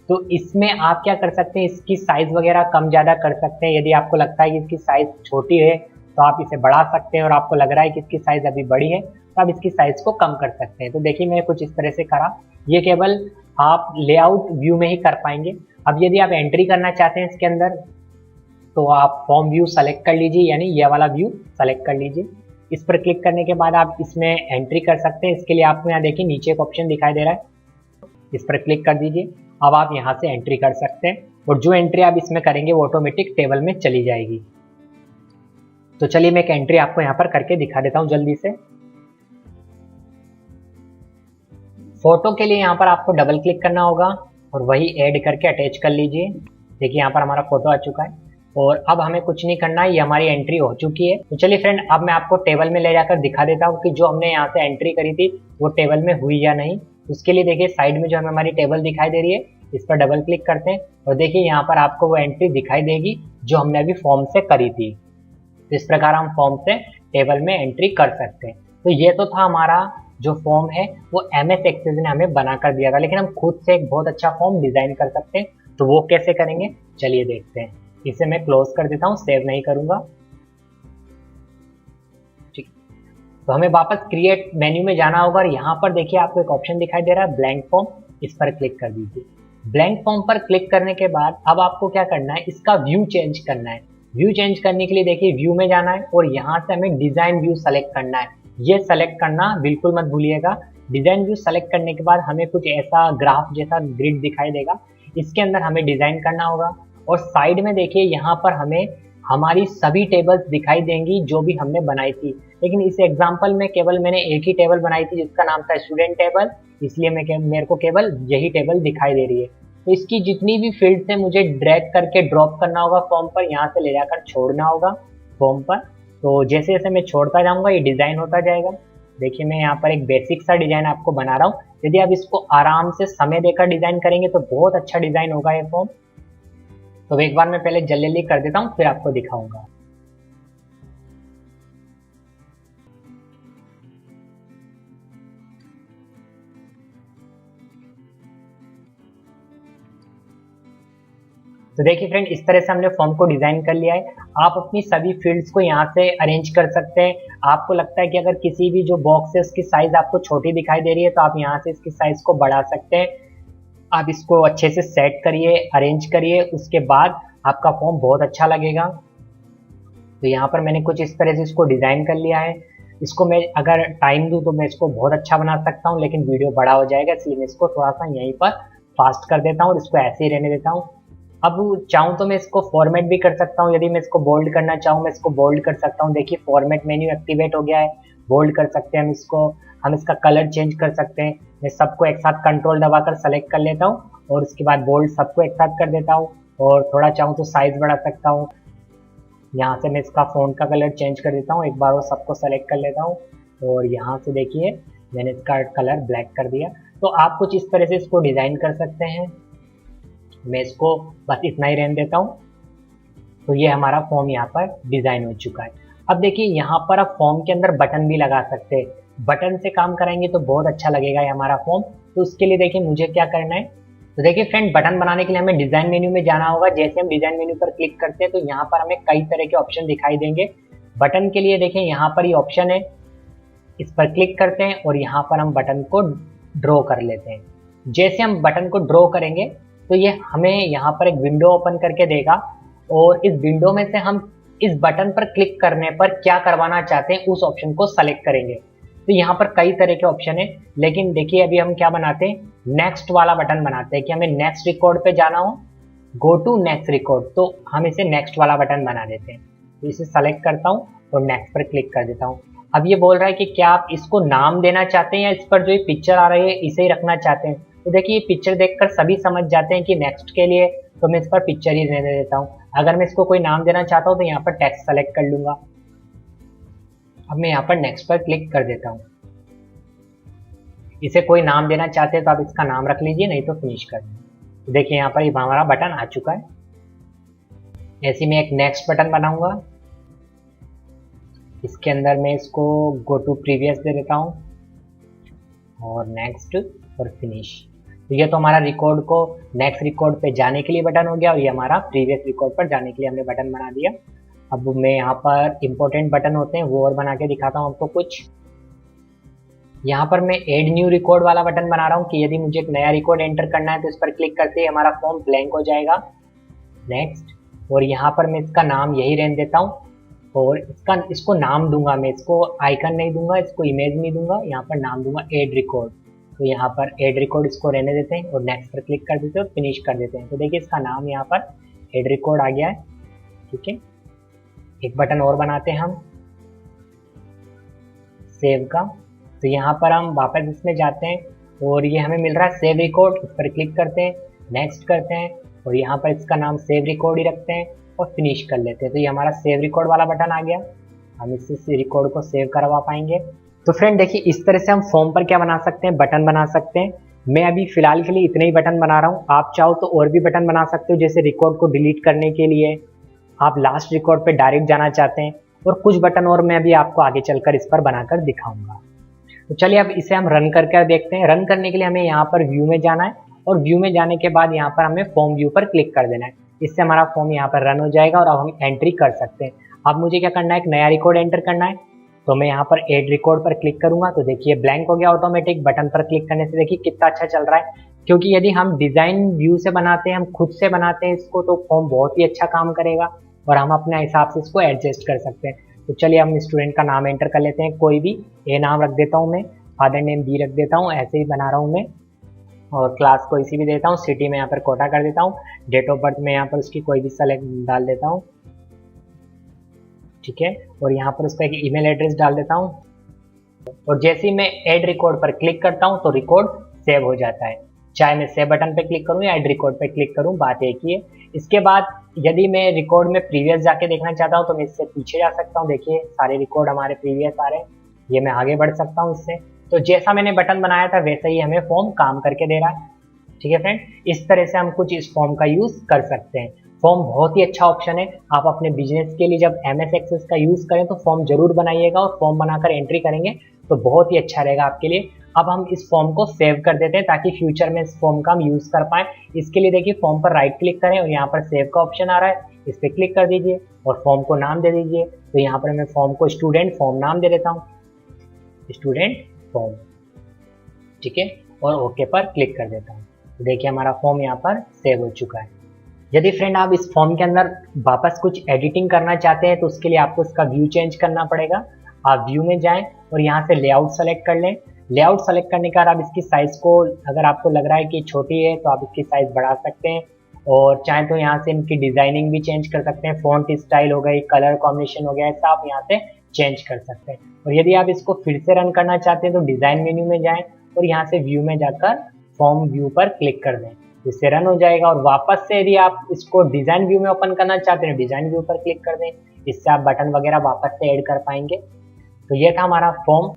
तो इसमें आप क्या कर सकते हैं, इसकी साइज वगैरह कम ज़्यादा कर सकते हैं। यदि आपको लगता है कि इसकी साइज छोटी है तो आप इसे बढ़ा सकते हैं, और आपको लग रहा है कि इसकी साइज अभी बड़ी है तो आप इसकी साइज को कम कर सकते हैं। तो देखिए मैंने कुछ इस तरह से करा, ये केवल आप लेआउट व्यू में ही कर पाएंगे। अब यदि आप एंट्री करना चाहते हैं इसके अंदर तो आप फॉर्म व्यू सेलेक्ट कर लीजिए, यानी ये वाला व्यू सेलेक्ट कर लीजिए। इस पर क्लिक करने के बाद आप इसमें एंट्री कर सकते हैं। इसके लिए आपको यहाँ देखिए नीचे एक ऑप्शन दिखाई दे रहा है, इस पर क्लिक कर दीजिए। अब आप यहाँ से एंट्री कर सकते हैं और जो एंट्री आप इसमें करेंगे वो ऑटोमेटिक टेबल में चली जाएगी। तो चलिए मैं एक एंट्री आपको यहाँ पर करके दिखा देता हूँ जल्दी से। फोटो के लिए यहाँ पर आपको डबल क्लिक करना होगा और वही ऐड करके अटैच कर लीजिए। देखिए यहाँ पर हमारा फोटो आ चुका है और अब हमें कुछ नहीं करना है, ये हमारी एंट्री हो चुकी है। तो चलिए फ्रेंड, अब मैं आपको टेबल में ले जाकर दिखा देता हूँ कि जो हमने यहाँ से एंट्री करी थी वो टेबल में हुई या नहीं। उसके लिए देखिए साइड में जो हमें हमारी टेबल दिखाई दे रही है इस पर डबल क्लिक करते हैं और देखिए यहाँ पर आपको वो एंट्री दिखाई देगी जो हमने अभी फॉर्म से करी थी। तो इस प्रकार हम फॉर्म से टेबल में एंट्री कर सकते हैं। तो ये तो था हमारा जो फॉर्म है वो MS एक्सेस ने हमें बना कर दिया था, लेकिन हम खुद से एक बहुत अच्छा फॉर्म डिजाइन कर सकते हैं। तो वो कैसे करेंगे चलिए देखते हैं। इसे मैं क्लोज कर देता हूँ, सेव नहीं करूंगा। ठीक, तो हमें वापस क्रिएट मेन्यू में जाना होगा और यहाँ पर देखिए आपको एक ऑप्शन दिखाई दे रहा है ब्लैंक फॉर्म, इस पर क्लिक कर दीजिए। ब्लैंक फॉर्म पर क्लिक करने के बाद अब आपको क्या करना है, इसका व्यू चेंज करना है। व्यू चेंज करने के लिए देखिए व्यू में जाना है और यहाँ से हमें डिजाइन व्यू सेलेक्ट करना है। ये सेलेक्ट करना बिल्कुल मत भूलिएगा। डिजाइन व्यू सेलेक्ट करने के बाद हमें कुछ ऐसा ग्राफ जैसा ग्रिड दिखाई देगा, इसके अंदर हमें डिजाइन करना होगा। और साइड में देखिए यहाँ पर हमें हमारी सभी टेबल्स दिखाई देंगी जो भी हमने बनाई थी, लेकिन इस एग्जांपल में केवल मैंने एक ही टेबल बनाई थी जिसका नाम था स्टूडेंट टेबल, इसलिए मेरे को केवल यही टेबल दिखाई दे रही है। तो इसकी जितनी भी फील्ड्स है मुझे ड्रैग करके ड्रॉप करना होगा फॉर्म पर, यहाँ से ले जाकर छोड़ना होगा फॉर्म पर। तो जैसे जैसे मैं छोड़ता जाऊंगा ये डिजाइन होता जाएगा। देखिए मैं यहाँ पर एक बेसिक सा डिजाइन आपको बना रहा हूँ। यदि आप इसको आराम से समय देकर डिजाइन करेंगे तो बहुत अच्छा डिजाइन होगा ये फॉर्म। तो एक बार मैं पहले जल्दी कर देता हूँ फिर आपको दिखाऊंगा। तो देखिए फ्रेंड, इस तरह से हमने फॉर्म को डिजाइन कर लिया है। आप अपनी सभी फील्ड्स को यहाँ से अरेंज कर सकते हैं। आपको लगता है कि अगर किसी भी जो बॉक्स है उसकी साइज आपको छोटी दिखाई दे रही है तो आप यहाँ से इसकी साइज को बढ़ा सकते हैं। आप इसको अच्छे से सेट करिए, अरेंज करिए, उसके बाद आपका फॉर्म बहुत अच्छा लगेगा। तो यहाँ पर मैंने कुछ इस तरह से इसको डिजाइन कर लिया है। इसको मैं अगर टाइम दूं तो मैं इसको बहुत अच्छा बना सकता हूँ, लेकिन वीडियो बड़ा हो जाएगा इसलिए मैं इसको थोड़ा सा यहीं पर फास्ट कर देता हूँ और इसको ऐसे ही रहने देता हूँ। अब चाहूँ तो मैं इसको फॉर्मेट भी कर सकता हूँ। यदि मैं इसको बोल्ड करना चाहूँ मैं इसको बोल्ड कर सकता हूँ। देखिए फॉर्मेट मेन्यू एक्टिवेट हो गया है, बोल्ड कर सकते हैं हम इसको। हम इसका कलर चेंज कर सकते हैं। मैं सबको एक साथ कंट्रोल दबाकर सेलेक्ट कर लेता हूँ और उसके बाद बोल्ड सबको एक साथ कर देता हूँ और थोड़ा चाहूँ तो साइज बढ़ा सकता हूँ। यहाँ से मैं इसका फ़ॉन्ट का कलर चेंज कर देता हूँ, एक बार वो सबको सेलेक्ट कर लेता हूँ और यहाँ से देखिए मैंने इसका कलर ब्लैक कर दिया। तो आप कुछ इस तरह से इसको डिज़ाइन कर सकते हैं। मैं इसको बस इतना ही रहने देता हूँ। तो ये हमारा फॉर्म यहाँ पर डिज़ाइन हो चुका है। अब देखिए यहाँ पर आप फॉर्म के अंदर बटन भी लगा सकते हैं। बटन से काम कराएंगे तो बहुत अच्छा लगेगा ये हमारा फॉर्म। तो उसके लिए देखिए मुझे क्या करना है, तो देखिए फ्रेंड, बटन बनाने के लिए हमें डिजाइन मेन्यू में जाना होगा। जैसे हम डिजाइन मेन्यू पर क्लिक करते हैं तो यहाँ पर हमें कई तरह के ऑप्शन दिखाई देंगे। बटन के लिए देखिए यहाँ पर ये ऑप्शन है, इस पर क्लिक करते हैं और यहाँ पर हम बटन को ड्रॉ कर लेते हैं। जैसे हम बटन को ड्रॉ करेंगे तो ये हमें यहाँ पर एक विंडो ओपन करके देगा और इस विंडो में से हम इस बटन पर क्लिक करने पर क्या करवाना चाहते हैं उस ऑप्शन को सेलेक्ट करेंगे। तो यहाँ पर कई तरह के ऑप्शन है, लेकिन देखिए अभी हम क्या बनाते हैं, नेक्स्ट वाला बटन बनाते हैं कि हमें नेक्स्ट रिकॉर्ड पे जाना हो, गो टू नेक्स्ट रिकॉर्ड, तो हम इसे नेक्स्ट वाला बटन बना देते हैं। तो इसे सेलेक्ट करता हूँ और नेक्स्ट पर क्लिक कर देता हूँ। अब ये बोल रहा है कि क्या आप इसको नाम देना चाहते हैं या इस पर जो ये पिक्चर आ रही है इसे ही रखना चाहते हैं। तो देखिए ये पिक्चर देखकर सभी समझ जाते हैं कि नेक्स्ट के लिए, तो मैं इस पर पिक्चर ही रहने देता हूँ। अगर मैं इसको कोई नाम देना चाहता हूँ तो यहाँ पर टेक्स्ट सेलेक्ट कर लूंगा। अब मैं यहाँ पर नेक्स्ट पर क्लिक कर देता हूँ। इसे कोई नाम देना चाहते हैं तो आप इसका नाम रख लीजिए, नहीं तो फिनिश कर दीजिए। तो देखिए यहाँ पर ये हमारा बटन आ चुका है। ऐसे मैं एक नेक्स्ट बटन बनाऊंगा, इसके अंदर मैं इसको गो टू प्रीवियस दे देता हूँ और नेक्स्ट और फिनिश। तो ये तो हमारा रिकॉर्ड को नेक्स्ट रिकॉर्ड पे जाने के लिए बटन हो गया, और ये हमारा प्रीवियस रिकॉर्ड पर जाने के लिए हमने बटन बना दिया। अब मैं यहाँ पर इंपॉर्टेंट बटन होते हैं वो और बना के दिखाता हूँ आपको कुछ। यहाँ पर मैं एड न्यू रिकॉर्ड वाला बटन बना रहा हूँ कि यदि मुझे एक नया रिकॉर्ड एंटर करना है तो इस पर क्लिक करते ही हमारा फॉर्म ब्लैंक हो जाएगा। नेक्स्ट, और यहाँ पर मैं इसका नाम यही रहने देता हूँ, और इसको नाम दूंगा मैं, इसको आइकन नहीं दूंगा, इसको इमेज नहीं दूंगा, यहाँ पर नाम दूंगा एड रिकॉर्ड। तो यहाँ पर एड रिकॉर्ड इसको रहने देते हैं और नेक्स्ट पर क्लिक कर देते हैं और फिनिश कर देते हैं। तो देखिए इसका नाम यहाँ पर एड रिकॉर्ड आ गया है। ठीक है, एक बटन और बनाते हैं हम सेव का। तो यहाँ पर हम वापस इसमें जाते हैं और ये हमें मिल रहा है सेव रिकॉर्ड, इस पर क्लिक करते हैं, नेक्स्ट करते हैं और यहाँ पर इसका नाम सेव रिकॉर्ड ही रखते हैं और फिनिश कर लेते हैं। तो ये हमारा सेव रिकॉर्ड वाला बटन आ गया, हम इससे रिकॉर्ड को सेव करवा पाएंगे। तो फ्रेंड देखिए इस तरह से हम फॉर्म पर क्या बना सकते हैं, बटन बना सकते हैं। मैं अभी फिलहाल के लिए इतने ही बटन बना रहा हूँ, आप चाहो तो और भी बटन बना सकते हो, जैसे रिकॉर्ड को डिलीट करने के लिए आप लास्ट रिकॉर्ड पे डायरेक्ट जाना चाहते हैं, और कुछ बटन और मैं अभी आपको आगे चलकर इस पर बनाकर दिखाऊंगा। तो चलिए अब इसे हम रन करके देखते हैं। रन करने के लिए हमें यहाँ पर व्यू में जाना है और व्यू में जाने के बाद यहाँ पर हमें फॉर्म व्यू पर क्लिक कर देना है। इससे हमारा फॉर्म यहाँ पर रन हो जाएगा और अब हम एंट्री कर सकते हैं। अब मुझे क्या करना है, एक नया रिकॉर्ड एंटर करना है। तो मैं यहाँ पर एड रिकॉर्ड पर क्लिक करूंगा तो देखिए ब्लैंक हो गया ऑटोमेटिक। बटन पर क्लिक करने से देखिए कितना अच्छा चल रहा है, क्योंकि यदि हम डिजाइन व्यू से बनाते हैं, हम खुद से बनाते हैं इसको, तो फॉर्म बहुत ही अच्छा काम करेगा और हम अपने हिसाब से इसको एडजस्ट कर सकते हैं। तो चलिए हम स्टूडेंट का नाम एंटर कर लेते हैं, कोई भी ए नाम रख देता हूँ मैं, फादर नेम बी रख देता हूँ, ऐसे ही बना रहा हूँ मैं, और क्लास को इसी भी देता हूँ, सिटी में यहाँ पर कोटा कर देता हूँ, डेट ऑफ बर्थ में यहाँ पर उसकी कोई भी सेलेक्ट डाल देता हूँ। ठीक है, और यहाँ पर उसका एक ईमेल एड्रेस डाल देता हूँ, और जैसे ही मैं ऐड रिकॉर्ड पर क्लिक करता हूँ तो रिकॉर्ड सेव हो जाता है। चाहे मैं सेव बटन पे क्लिक करूँ या ऐड रिकॉर्ड पे क्लिक करूँ, बात एक ही है। इसके बाद यदि मैं रिकॉर्ड में प्रीवियस जाके देखना चाहता हूँ तो मैं इससे पीछे जा सकता हूँ। देखिए सारे रिकॉर्ड हमारे प्रीवियस आ रहे हैं, ये मैं आगे बढ़ सकता हूँ इससे। तो जैसा मैंने बटन बनाया था वैसा ही हमें फॉर्म काम करके दे रहा है। ठीक है फ्रेंड, इस तरह से हम कुछ इस फॉर्म का यूज कर सकते हैं। फॉर्म बहुत ही अच्छा ऑप्शन है, आप अपने बिजनेस के लिए जब MS एक्सेस का यूज करें तो फॉर्म जरूर बनाइएगा, और फॉर्म बनाकर एंट्री करेंगे तो बहुत ही अच्छा रहेगा आपके लिए। अब हम इस फॉर्म को सेव कर देते हैं ताकि फ्यूचर में इस फॉर्म का हम यूज कर पाए। इसके लिए देखिए फॉर्म पर राइट क्लिक करें और यहाँ पर सेव का ऑप्शन आ रहा है, इस पर क्लिक कर दीजिए और फॉर्म को नाम दे दीजिए। तो यहाँ पर मैं फॉर्म को स्टूडेंट फॉर्म नाम दे देता हूँ, स्टूडेंट फॉर्म। ठीक है, और ओके पर क्लिक कर देता हूँ। तो देखिए हमारा फॉर्म यहाँ पर सेव हो चुका है। यदि फ्रेंड आप इस फॉर्म के अंदर वापस कुछ एडिटिंग करना चाहते हैं तो उसके लिए आपको इसका व्यू चेंज करना पड़ेगा। आप व्यू में जाएं और यहाँ से लेआउट सेलेक्ट कर लें। लेआउट सेलेक्ट करने के बाद आप इसकी साइज को, अगर आपको लग रहा है कि छोटी है तो आप इसकी साइज बढ़ा सकते हैं, और चाहे तो यहाँ से इनकी डिजाइनिंग भी चेंज कर सकते हैं, फॉन्ट स्टाइल हो गई, कलर कॉम्बिनेशन हो गया, ऐसा आप यहाँ से चेंज कर सकते हैं। और यदि आप इसको फिर से रन करना चाहते हैं तो डिजाइन मेन्यू में जाएं और यहाँ से व्यू में जाकर फॉर्म व्यू पर क्लिक कर दें, इससे रन हो जाएगा। और वापस से यदि आप इसको डिजाइन व्यू में ओपन करना चाहते हैं, डिजाइन व्यू पर क्लिक कर दें, इससे आप बटन वगैरह वापस से ऐड कर पाएंगे। तो ये था हमारा फॉर्म।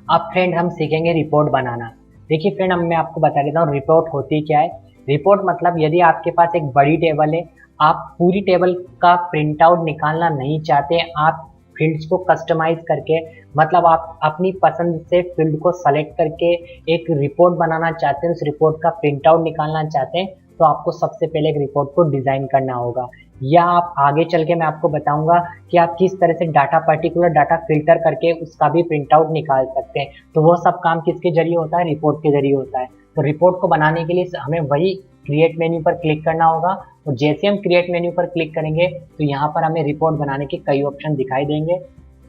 अब फ्रेंड हम सीखेंगे रिपोर्ट बनाना। देखिए फ्रेंड, अब मैं आपको बता देता हूँ रिपोर्ट होती क्या है। रिपोर्ट मतलब यदि आपके पास एक बड़ी टेबल है, आप पूरी टेबल का प्रिंट आउट निकालना नहीं चाहते, आप फील्ड्स को कस्टमाइज करके, मतलब आप अपनी पसंद से फील्ड को सेलेक्ट करके एक रिपोर्ट बनाना चाहते हैं, उस रिपोर्ट का प्रिंट आउट निकालना चाहते हैं, तो आपको सबसे पहले एक रिपोर्ट को डिजाइन करना होगा। या आप आगे चल के मैं आपको बताऊंगा कि आप किस तरह से डाटा, पर्टिकुलर डाटा फिल्टर करके उसका भी प्रिंट आउट निकाल सकते हैं। तो वो सब काम किसके जरिए होता है, रिपोर्ट के जरिए होता है। तो रिपोर्ट को बनाने के लिए हमें वही क्रिएट मेन्यू पर क्लिक करना होगा, और जैसे हम क्रिएट मेन्यू पर क्लिक करेंगे तो यहाँ पर हमें रिपोर्ट बनाने के कई ऑप्शन दिखाई देंगे।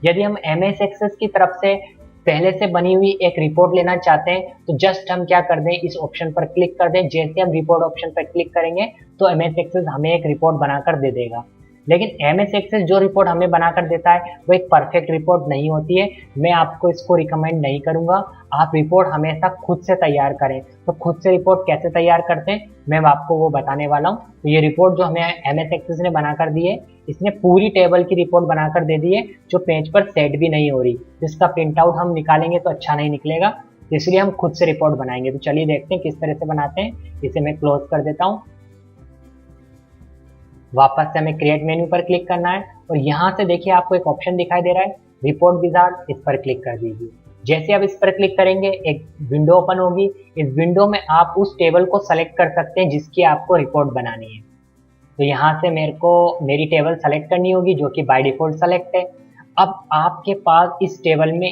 यदि हम MS एक्सेस की तरफ से पहले से बनी हुई एक रिपोर्ट लेना चाहते हैं तो जस्ट हम क्या कर दें, इस ऑप्शन पर क्लिक कर दें। जैसे हम रिपोर्ट ऑप्शन पर क्लिक करेंगे तो MS एक्सेस हमें एक रिपोर्ट बनाकर दे देगा। लेकिन MS एक्सेस जो रिपोर्ट हमें बनाकर देता है वो एक परफेक्ट रिपोर्ट नहीं होती है, मैं आपको इसको रिकमेंड नहीं करूंगा। आप रिपोर्ट हमेशा खुद से तैयार करें। तो खुद से रिपोर्ट कैसे तैयार करते हैं मैं आपको वो बताने वाला हूँ। तो ये रिपोर्ट जो हमें MS एक्सेस ने बनाकर दी है, इसने पूरी टेबल की रिपोर्ट बनाकर दे दी है जो पेज पर सेट भी नहीं हो रही, जिसका प्रिंट आउट हम निकालेंगे तो अच्छा नहीं निकलेगा। तो इसलिए हम खुद से रिपोर्ट बनाएंगे। तो चलिए देखते हैं किस तरह से बनाते हैं। इसे मैं क्लोज कर देता हूँ। वापस से हमें क्रिएट मेन्यू पर क्लिक करना है और यहाँ से देखिए आपको एक ऑप्शन दिखाई दे रहा है रिपोर्ट विजार्ड, इस पर क्लिक कर दीजिए। जैसे आप इस पर क्लिक करेंगे एक विंडो ओपन होगी। इस विंडो में आप उस टेबल को सेलेक्ट कर सकते हैं जिसकी आपको रिपोर्ट बनानी है। तो यहाँ से मेरी टेबल सेलेक्ट करनी होगी जो कि बाय डिफॉल्ट सेलेक्ट है। अब आपके पास इस टेबल में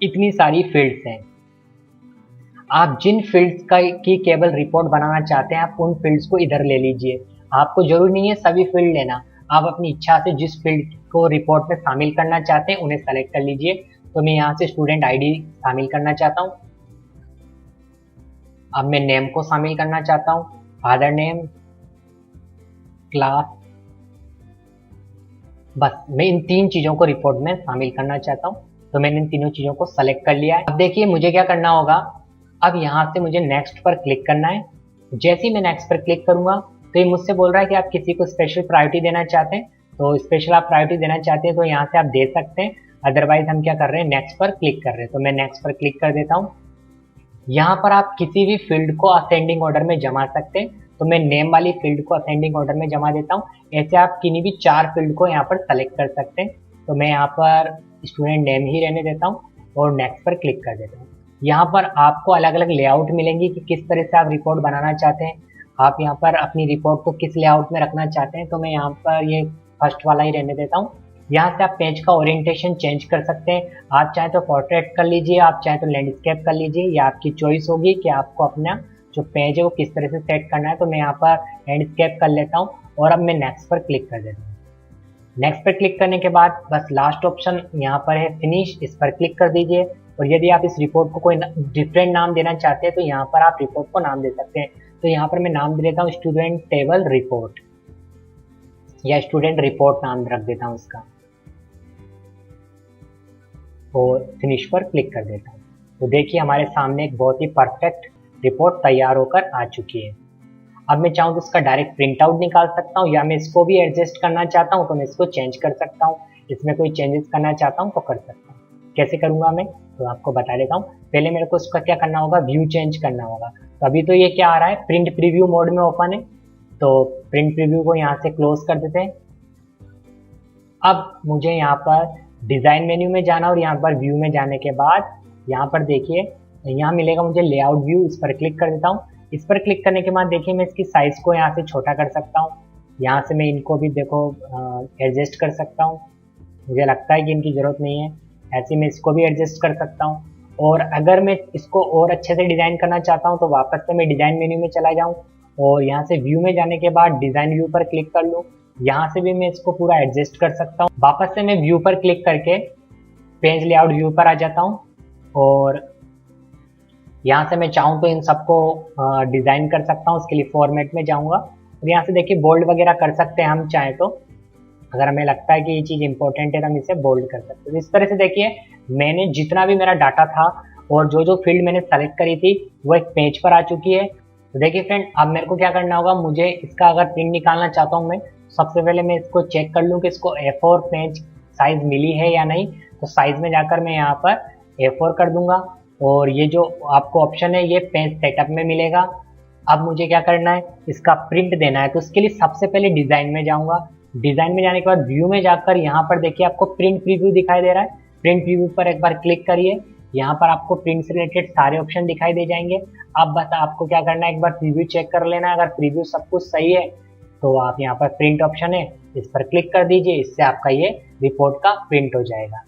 इतनी सारी फील्ड्स हैं। आप जिन फील्ड्स की केवल रिपोर्ट बनाना चाहते हैं आप उन फील्ड्स को इधर ले लीजिए। आपको जरूरी नहीं है सभी फील्ड लेना, आप अपनी इच्छा से जिस फील्ड को रिपोर्ट में शामिल करना चाहते हैं उन्हें सेलेक्ट कर लीजिए। तो मैं यहाँ से स्टूडेंट आईडी शामिल करना चाहता हूँ। अब मैं नेम को शामिल करना चाहता हूँ, फादर नेम, क्लास। बस मैं इन 3 चीजों को रिपोर्ट में शामिल करना चाहता हूँ। तो मैंने इन तीनों चीजों को सेलेक्ट कर लिया है। अब देखिए मुझे क्या करना होगा। अब यहाँ से मुझे नेक्स्ट पर क्लिक करना है। जैसे ही मैं नेक्स्ट पर क्लिक करूंगा तो ये मुझसे बोल रहा है कि आप किसी को स्पेशल प्रायोरिटी देना चाहते हैं। तो स्पेशल आप प्रायोरिटी देना चाहते हैं तो यहाँ से आप दे सकते हैं, अदरवाइज हम क्या कर रहे हैं नेक्स्ट पर क्लिक कर रहे हैं। तो मैं नेक्स्ट पर क्लिक कर देता हूँ। यहाँ पर आप किसी भी फील्ड को असेंडिंग ऑर्डर में जमा सकते हैं। तो मैं नेम वाली फील्ड को असेंडिंग ऑर्डर में जमा देता हूँ। ऐसे आप किन्हीं भी 4 फील्ड को यहाँ पर सेलेक्ट कर सकते हैं। तो मैं यहाँ पर स्टूडेंट नेम ही रहने देता हूँ और नेक्स्ट पर क्लिक कर देता हूँ। यहाँ पर आपको अलग अलग लेआउट मिलेंगी कि किस तरह से आप रिपोर्ट बनाना चाहते हैं। आप यहाँ पर अपनी रिपोर्ट को किस लेआउट में रखना चाहते हैं। तो मैं यहाँ पर ये फर्स्ट वाला ही रहने देता हूँ। यहाँ से आप पेज का ओरिएंटेशन चेंज कर सकते हैं। आप चाहे तो पोर्ट्रेट कर लीजिए, आप चाहे तो लैंडस्केप कर लीजिए, या आपकी चॉइस होगी कि आपको अपना जो पेज है वो किस तरह से सेट करना है। तो मैं यहाँ पर लैंडस्केप कर लेता हूँ और अब मैं नेक्स्ट पर क्लिक कर देता हूँ। नेक्स्ट पर क्लिक करने के बाद बस लास्ट ऑप्शन यहाँ पर है फिनिश, इस पर क्लिक कर दीजिए। और यदि आप इस रिपोर्ट को कोई डिफरेंट नाम देना चाहते हैं तो यहाँ पर आप रिपोर्ट को नाम दे सकते हैं। तो यहाँ पर मैं नाम दे देता हूँ स्टूडेंट टेबल रिपोर्ट, या स्टूडेंट रिपोर्ट नाम रख देता हूँ इसका, और फिनिश पर क्लिक कर देता हूँ। तो देखिए हमारे सामने एक बहुत ही परफेक्ट रिपोर्ट तैयार होकर आ चुकी है। अब मैं चाहूँ तो इसका डायरेक्ट प्रिंट आउट निकाल सकता हूँ, या मैं इसको भी एडजस्ट करना चाहता हूँ तो मैं इसको चेंज कर सकता हूँ। इसमें कोई चेंजेस करना चाहता हूँ तो कर सकता हूँ। कैसे करूँगा मैं तो आपको बता देता हूँ। पहले मेरे को इसका क्या करना होगा, व्यू चेंज करना होगा। तो अभी तो ये क्या आ रहा है, प्रिंट प्रीव्यू मोड में ओपन है। तो प्रिंट प्रीव्यू को यहाँ से क्लोज कर देते हैं। अब मुझे यहाँ पर डिजाइन मेन्यू में जाना और यहाँ पर व्यू में जाने के बाद यहाँ पर देखिए यहाँ मिलेगा मुझे लेआउट व्यू, इस पर क्लिक कर देता हूँ। इस पर क्लिक करने के बाद देखिए मैं इसकी साइज को यहाँ से छोटा कर सकता हूँ। यहाँ से मैं इनको भी देखो एडजस्ट कर सकता हूँ। मुझे लगता है कि इनकी ज़रूरत नहीं है, ऐसे मैं इसको भी एडजस्ट कर सकता हूँ। और अगर मैं इसको और अच्छे से डिज़ाइन करना चाहता हूँ तो वापस से मैं डिज़ाइन मेन्यू में चला जाऊँ और यहाँ से व्यू में जाने के बाद डिज़ाइन व्यू पर क्लिक कर लूँ। यहाँ से भी मैं इसको पूरा एडजस्ट कर सकता हूँ। वापस से मैं व्यू पर क्लिक करके पेज लेआउट व्यू पर आ जाता हूँ और यहाँ से मैं चाहूँ तो इन सबको डिज़ाइन कर सकता हूँ। उसके लिए फॉर्मेट में जाऊँगा और यहाँ से देखिए बोल्ड वगैरह कर सकते हैं हम चाहे तो। अगर हमें लगता है कि ये चीज़ इंपॉर्टेंट है तो हम इसे बोल्ड कर सकते हैं। इस तरह से देखिए मैंने जितना भी मेरा डाटा था और जो जो फील्ड मैंने सेलेक्ट करी थी वो एक पेज पर आ चुकी है। तो देखिए फ्रेंड, अब मेरे को क्या करना होगा, मुझे इसका अगर प्रिंट निकालना चाहता हूँ मैं, सबसे पहले मैं इसको चेक कर लूँ कि इसको A4 पेज साइज मिली है या नहीं। तो साइज में जाकर मैं यहाँ पर A4 कर दूंगा और ये जो आपको ऑप्शन है ये पेज सेटअप में मिलेगा। अब मुझे क्या करना है, इसका प्रिंट देना है। तो उसके लिए सबसे पहले डिज़ाइन में जाऊँगा। डिज़ाइन में जाने के बाद व्यू में जाकर यहाँ पर देखिए आपको प्रिंट प्रीव्यू दिखाई दे रहा है। प्रिंट प्रीव्यू पर एक बार क्लिक करिए, यहाँ पर आपको प्रिंट से रिलेटेड सारे ऑप्शन दिखाई दे जाएंगे। अब बस आपको क्या करना है, एक बार प्रीव्यू चेक कर लेना है। अगर प्रीव्यू सब कुछ सही है तो आप यहाँ पर प्रिंट ऑप्शन है, इस पर क्लिक कर दीजिए। इससे आपका ये रिपोर्ट का प्रिंट हो जाएगा,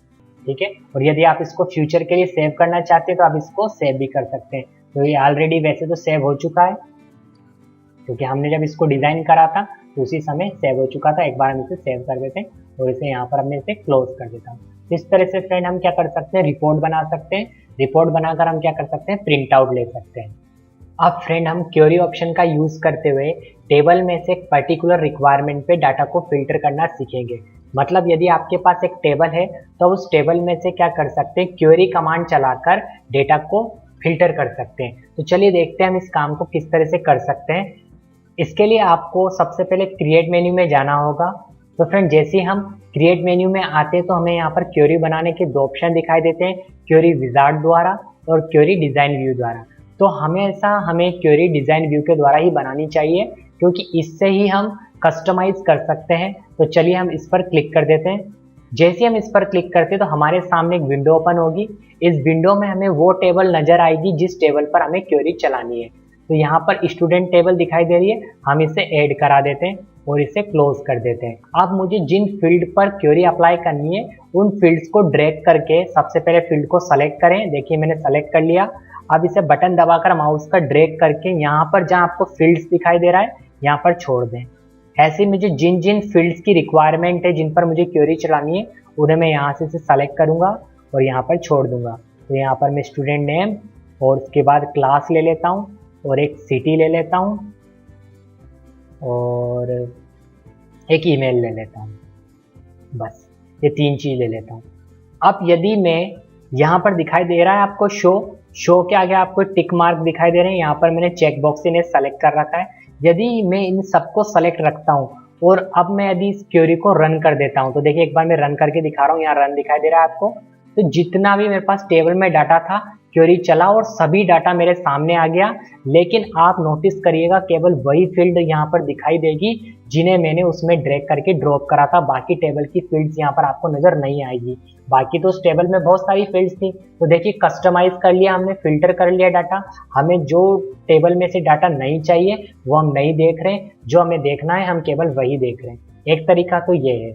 ठीक है। और यदि आप इसको फ्यूचर के लिए सेव करना चाहते हैं तो आप इसको सेव भी कर सकते हैं। तो ये ऑलरेडी वैसे तो सेव हो चुका है क्योंकि हमने जब इसको डिज़ाइन करा था तो उसी समय सेव हो चुका था। एक बार हम इसे सेव कर देते हैं और इसे यहाँ पर मैं इसे क्लोज कर देता हूँ। इस तरह से फ्रेंड हम क्या कर सकते हैं, रिपोर्ट बना सकते हैं। रिपोर्ट बनाकर हम क्या कर सकते हैं, प्रिंट आउट ले सकते हैं। अब फ्रेंड हम क्वेरी ऑप्शन का यूज करते हुए टेबल में से एक पर्टिकुलर रिक्वायरमेंट पे डाटा को फिल्टर करना सीखेंगे। मतलब यदि आपके पास एक टेबल है तो उस टेबल में से क्या कर सकते हैं, क्वेरी कमांड चलाकर डेटा को फिल्टर कर सकते हैं। तो चलिए देखते हैं हम इस काम को किस तरह से कर सकते हैं। इसके लिए आपको सबसे पहले क्रिएट मेन्यू में जाना होगा। तो फ्रेंड जैसे ही हम क्रिएट मेन्यू में आते हैं तो हमें यहाँ पर क्वेरी बनाने के 2 ऑप्शन दिखाई देते हैं, क्वेरी विजार्ड द्वारा और क्वेरी डिज़ाइन व्यू द्वारा। तो हमेशा हमें क्वेरी डिज़ाइन व्यू के द्वारा ही बनानी चाहिए, क्योंकि इससे ही हम कस्टमाइज कर सकते हैं। तो चलिए हम इस पर क्लिक कर देते हैं। जैसे हम इस पर क्लिक करते हैं तो हमारे सामने एक विंडो ओपन होगी। इस विंडो में हमें वो टेबल नजर आएगी जिस टेबल पर हमें क्वेरी चलानी है। तो यहाँ पर स्टूडेंट टेबल दिखाई दे रही है, हम इसे ऐड करा देते हैं और इसे क्लोज कर देते हैं। अब मुझे जिन फील्ड पर क्वेरी अप्लाई करनी है उन फील्ड्स को ड्रैग करके सबसे पहले फील्ड को सेलेक्ट करें। देखिए मैंने सेलेक्ट कर लिया। अब इसे बटन दबाकर माउस का ड्रैग करके यहाँ पर जहाँ आपको फील्ड्स दिखाई दे रहा है यहाँ पर छोड़ दें। ऐसे मुझे जिन जिन फील्ड्स की रिक्वायरमेंट है, जिन पर मुझे क्वेरी चलानी है, उन्हें मैं यहाँ से सेलेक्ट करूँगा और यहाँ पर छोड़ दूंगा। तो यहाँ पर मैं स्टूडेंट नेम और उसके बाद क्लास ले लेता हूँ और एक सिटी ले लेता हूँ और एक ईमेल ले लेता हूँ। बस ये 3 चीज़ ले लेता हूँ। अब यदि मैं यहाँ पर दिखाई दे रहा है आपको शो के आगे आपको टिक मार्क दिखाई दे रहे हैं, यहाँ पर मैंने चेक बॉक्स इन्हें सेलेक्ट कर रखा है। यदि मैं इन सबको सेलेक्ट रखता हूँ और अब मैं यदि इस क्वेरी को रन कर देता हूँ, तो देखिए एक बार मैं रन करके दिखा रहा हूँ, यहाँ रन दिखाई दे रहा है आपको। तो जितना भी मेरे पास टेबल में डाटा था, क्वेरी चला और सभी डाटा मेरे सामने आ गया। लेकिन आप नोटिस करिएगा केवल वही फील्ड यहाँ पर दिखाई देगी जिन्हें मैंने उसमें ड्रैग करके ड्रॉप करा था। बाकी टेबल की फील्ड्स यहाँ पर आपको नजर नहीं आएगी। बाकी तो उस टेबल में बहुत सारी फील्ड्स थी। तो देखिए कस्टमाइज कर लिया हमने, फिल्टर कर लिया डाटा। हमें जो टेबल में से डाटा नहीं चाहिए वो हम नहीं देख रहे हैं, जो हमें देखना है हम केवल वही देख रहे हैं। एक तरीका तो ये है।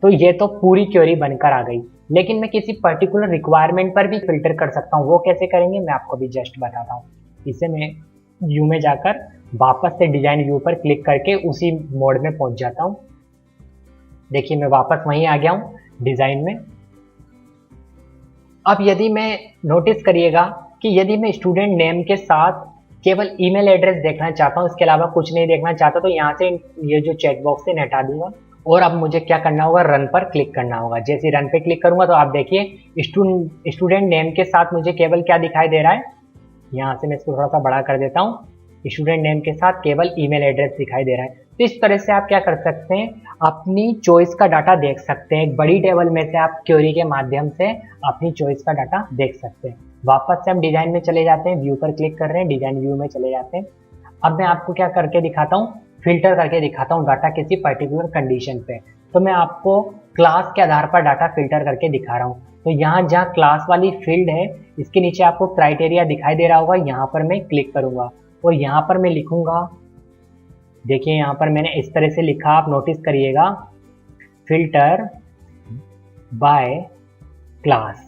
तो ये तो पूरी क्वेरी बनकर आ गई। लेकिन मैं किसी पर्टिकुलर रिक्वायरमेंट पर भी फिल्टर कर सकता हूँ। वो कैसे करेंगे मैं आपको भी जस्ट बताता हूँ। इसे मैं व्यू में जाकर वापस से डिजाइन व्यू पर क्लिक करके उसी मोड में पहुंच जाता हूँ। देखिए मैं वापस वहीं आ गया हूँ डिजाइन में। अब यदि मैं नोटिस करिएगा कि यदि मैं स्टूडेंट नेम के साथ केवल ईमेल एड्रेस देखना चाहता हूँ, इसके अलावा कुछ नहीं देखना चाहता, तो यहाँ से ये जो चेक बॉक्स है हटा दूंगा और अब मुझे क्या करना होगा, रन पर क्लिक करना होगा। जैसे रन पे क्लिक करूंगा तो आप देखिए स्टूडेंट नेम के साथ मुझे केवल क्या दिखाई दे रहा है, यहाँ से मैं इसको थोड़ा सा बड़ा कर देता हूँ। स्टूडेंट नेम के साथ केवल ईमेल एड्रेस दिखाई दे रहा है। तो इस तरह से आप क्या कर सकते हैं, अपनी चॉइस का डाटा देख सकते हैं। एक बड़ी टेबल में से आप क्वेरी के माध्यम से अपनी चॉइस का डाटा देख सकते हैं। वापस से हम डिजाइन में चले जाते हैं, व्यू पर क्लिक कर रहे हैं, डिजाइन व्यू में चले जाते हैं। अब मैं आपको क्या करके दिखाता हूँ, फिल्टर करके दिखाता हूँ डाटा किसी पर्टिकुलर कंडीशन पे। तो मैं आपको क्लास के आधार पर डाटा फिल्टर करके दिखा रहा हूँ। तो यहाँ जहाँ क्लास वाली फील्ड है इसके नीचे आपको क्राइटेरिया दिखाई दे रहा होगा, यहाँ पर मैं क्लिक करूंगा और यहाँ पर मैं लिखूंगा। देखिए यहाँ पर मैंने इस तरह से लिखा, आप नोटिस करिएगा, फिल्टर बाय क्लास,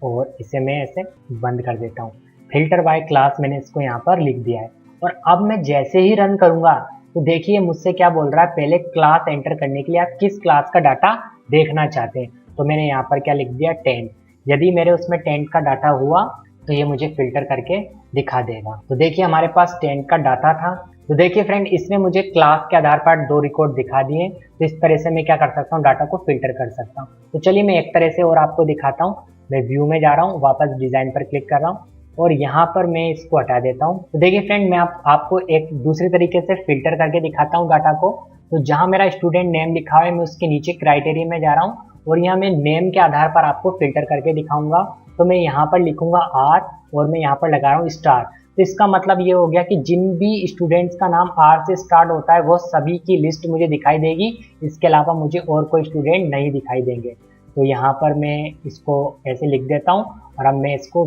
और इसे मैं ऐसे बंद कर देता हूँ। फिल्टर बाय क्लास मैंने इसको यहाँ पर लिख दिया है। और अब मैं जैसे ही रन करूंगा तो देखिए मुझसे क्या बोल रहा है, पहले क्लास एंटर करने के लिए आप किस क्लास का डाटा देखना चाहते हैं। तो मैंने यहाँ पर क्या लिख दिया, 10। यदि मेरे उसमें 10 का डाटा हुआ तो ये मुझे फिल्टर करके दिखा देगा। तो देखिए हमारे पास 10 का डाटा था। तो देखिए फ्रेंड, इसने मुझे क्लास के आधार पर 2 रिकॉर्ड दिखा दिए। तो इस तरह से मैं क्या कर सकता हूँ, डाटा को फिल्टर कर सकता हूँ। तो चलिए मैं एक तरह से और आपको दिखाता हूँ। मैं व्यू में जा रहा हूँ, वापस डिजाइन पर क्लिक कर रहा हूँ और यहाँ पर मैं इसको हटा देता हूँ। तो देखिए फ्रेंड, मैं आपको एक दूसरे तरीके से फिल्टर करके दिखाता हूँ डाटा को। तो जहाँ मेरा स्टूडेंट नेम लिखा हुआ है मैं उसके नीचे क्राइटेरिया में जा रहा हूँ और यहाँ मैं नेम के आधार पर आपको फिल्टर करके दिखाऊंगा। तो मैं यहाँ पर लिखूंगा R और मैं यहाँ पर लगा रहा हूँ स्टार। तो इसका मतलब ये हो गया कि जिन भी स्टूडेंट्स का नाम R से स्टार्ट होता है वो सभी की लिस्ट मुझे दिखाई देगी। इसके अलावा मुझे और कोई स्टूडेंट नहीं दिखाई देंगे। तो यहाँ पर मैं इसको ऐसे लिख देता हूँ और अब मैं इसको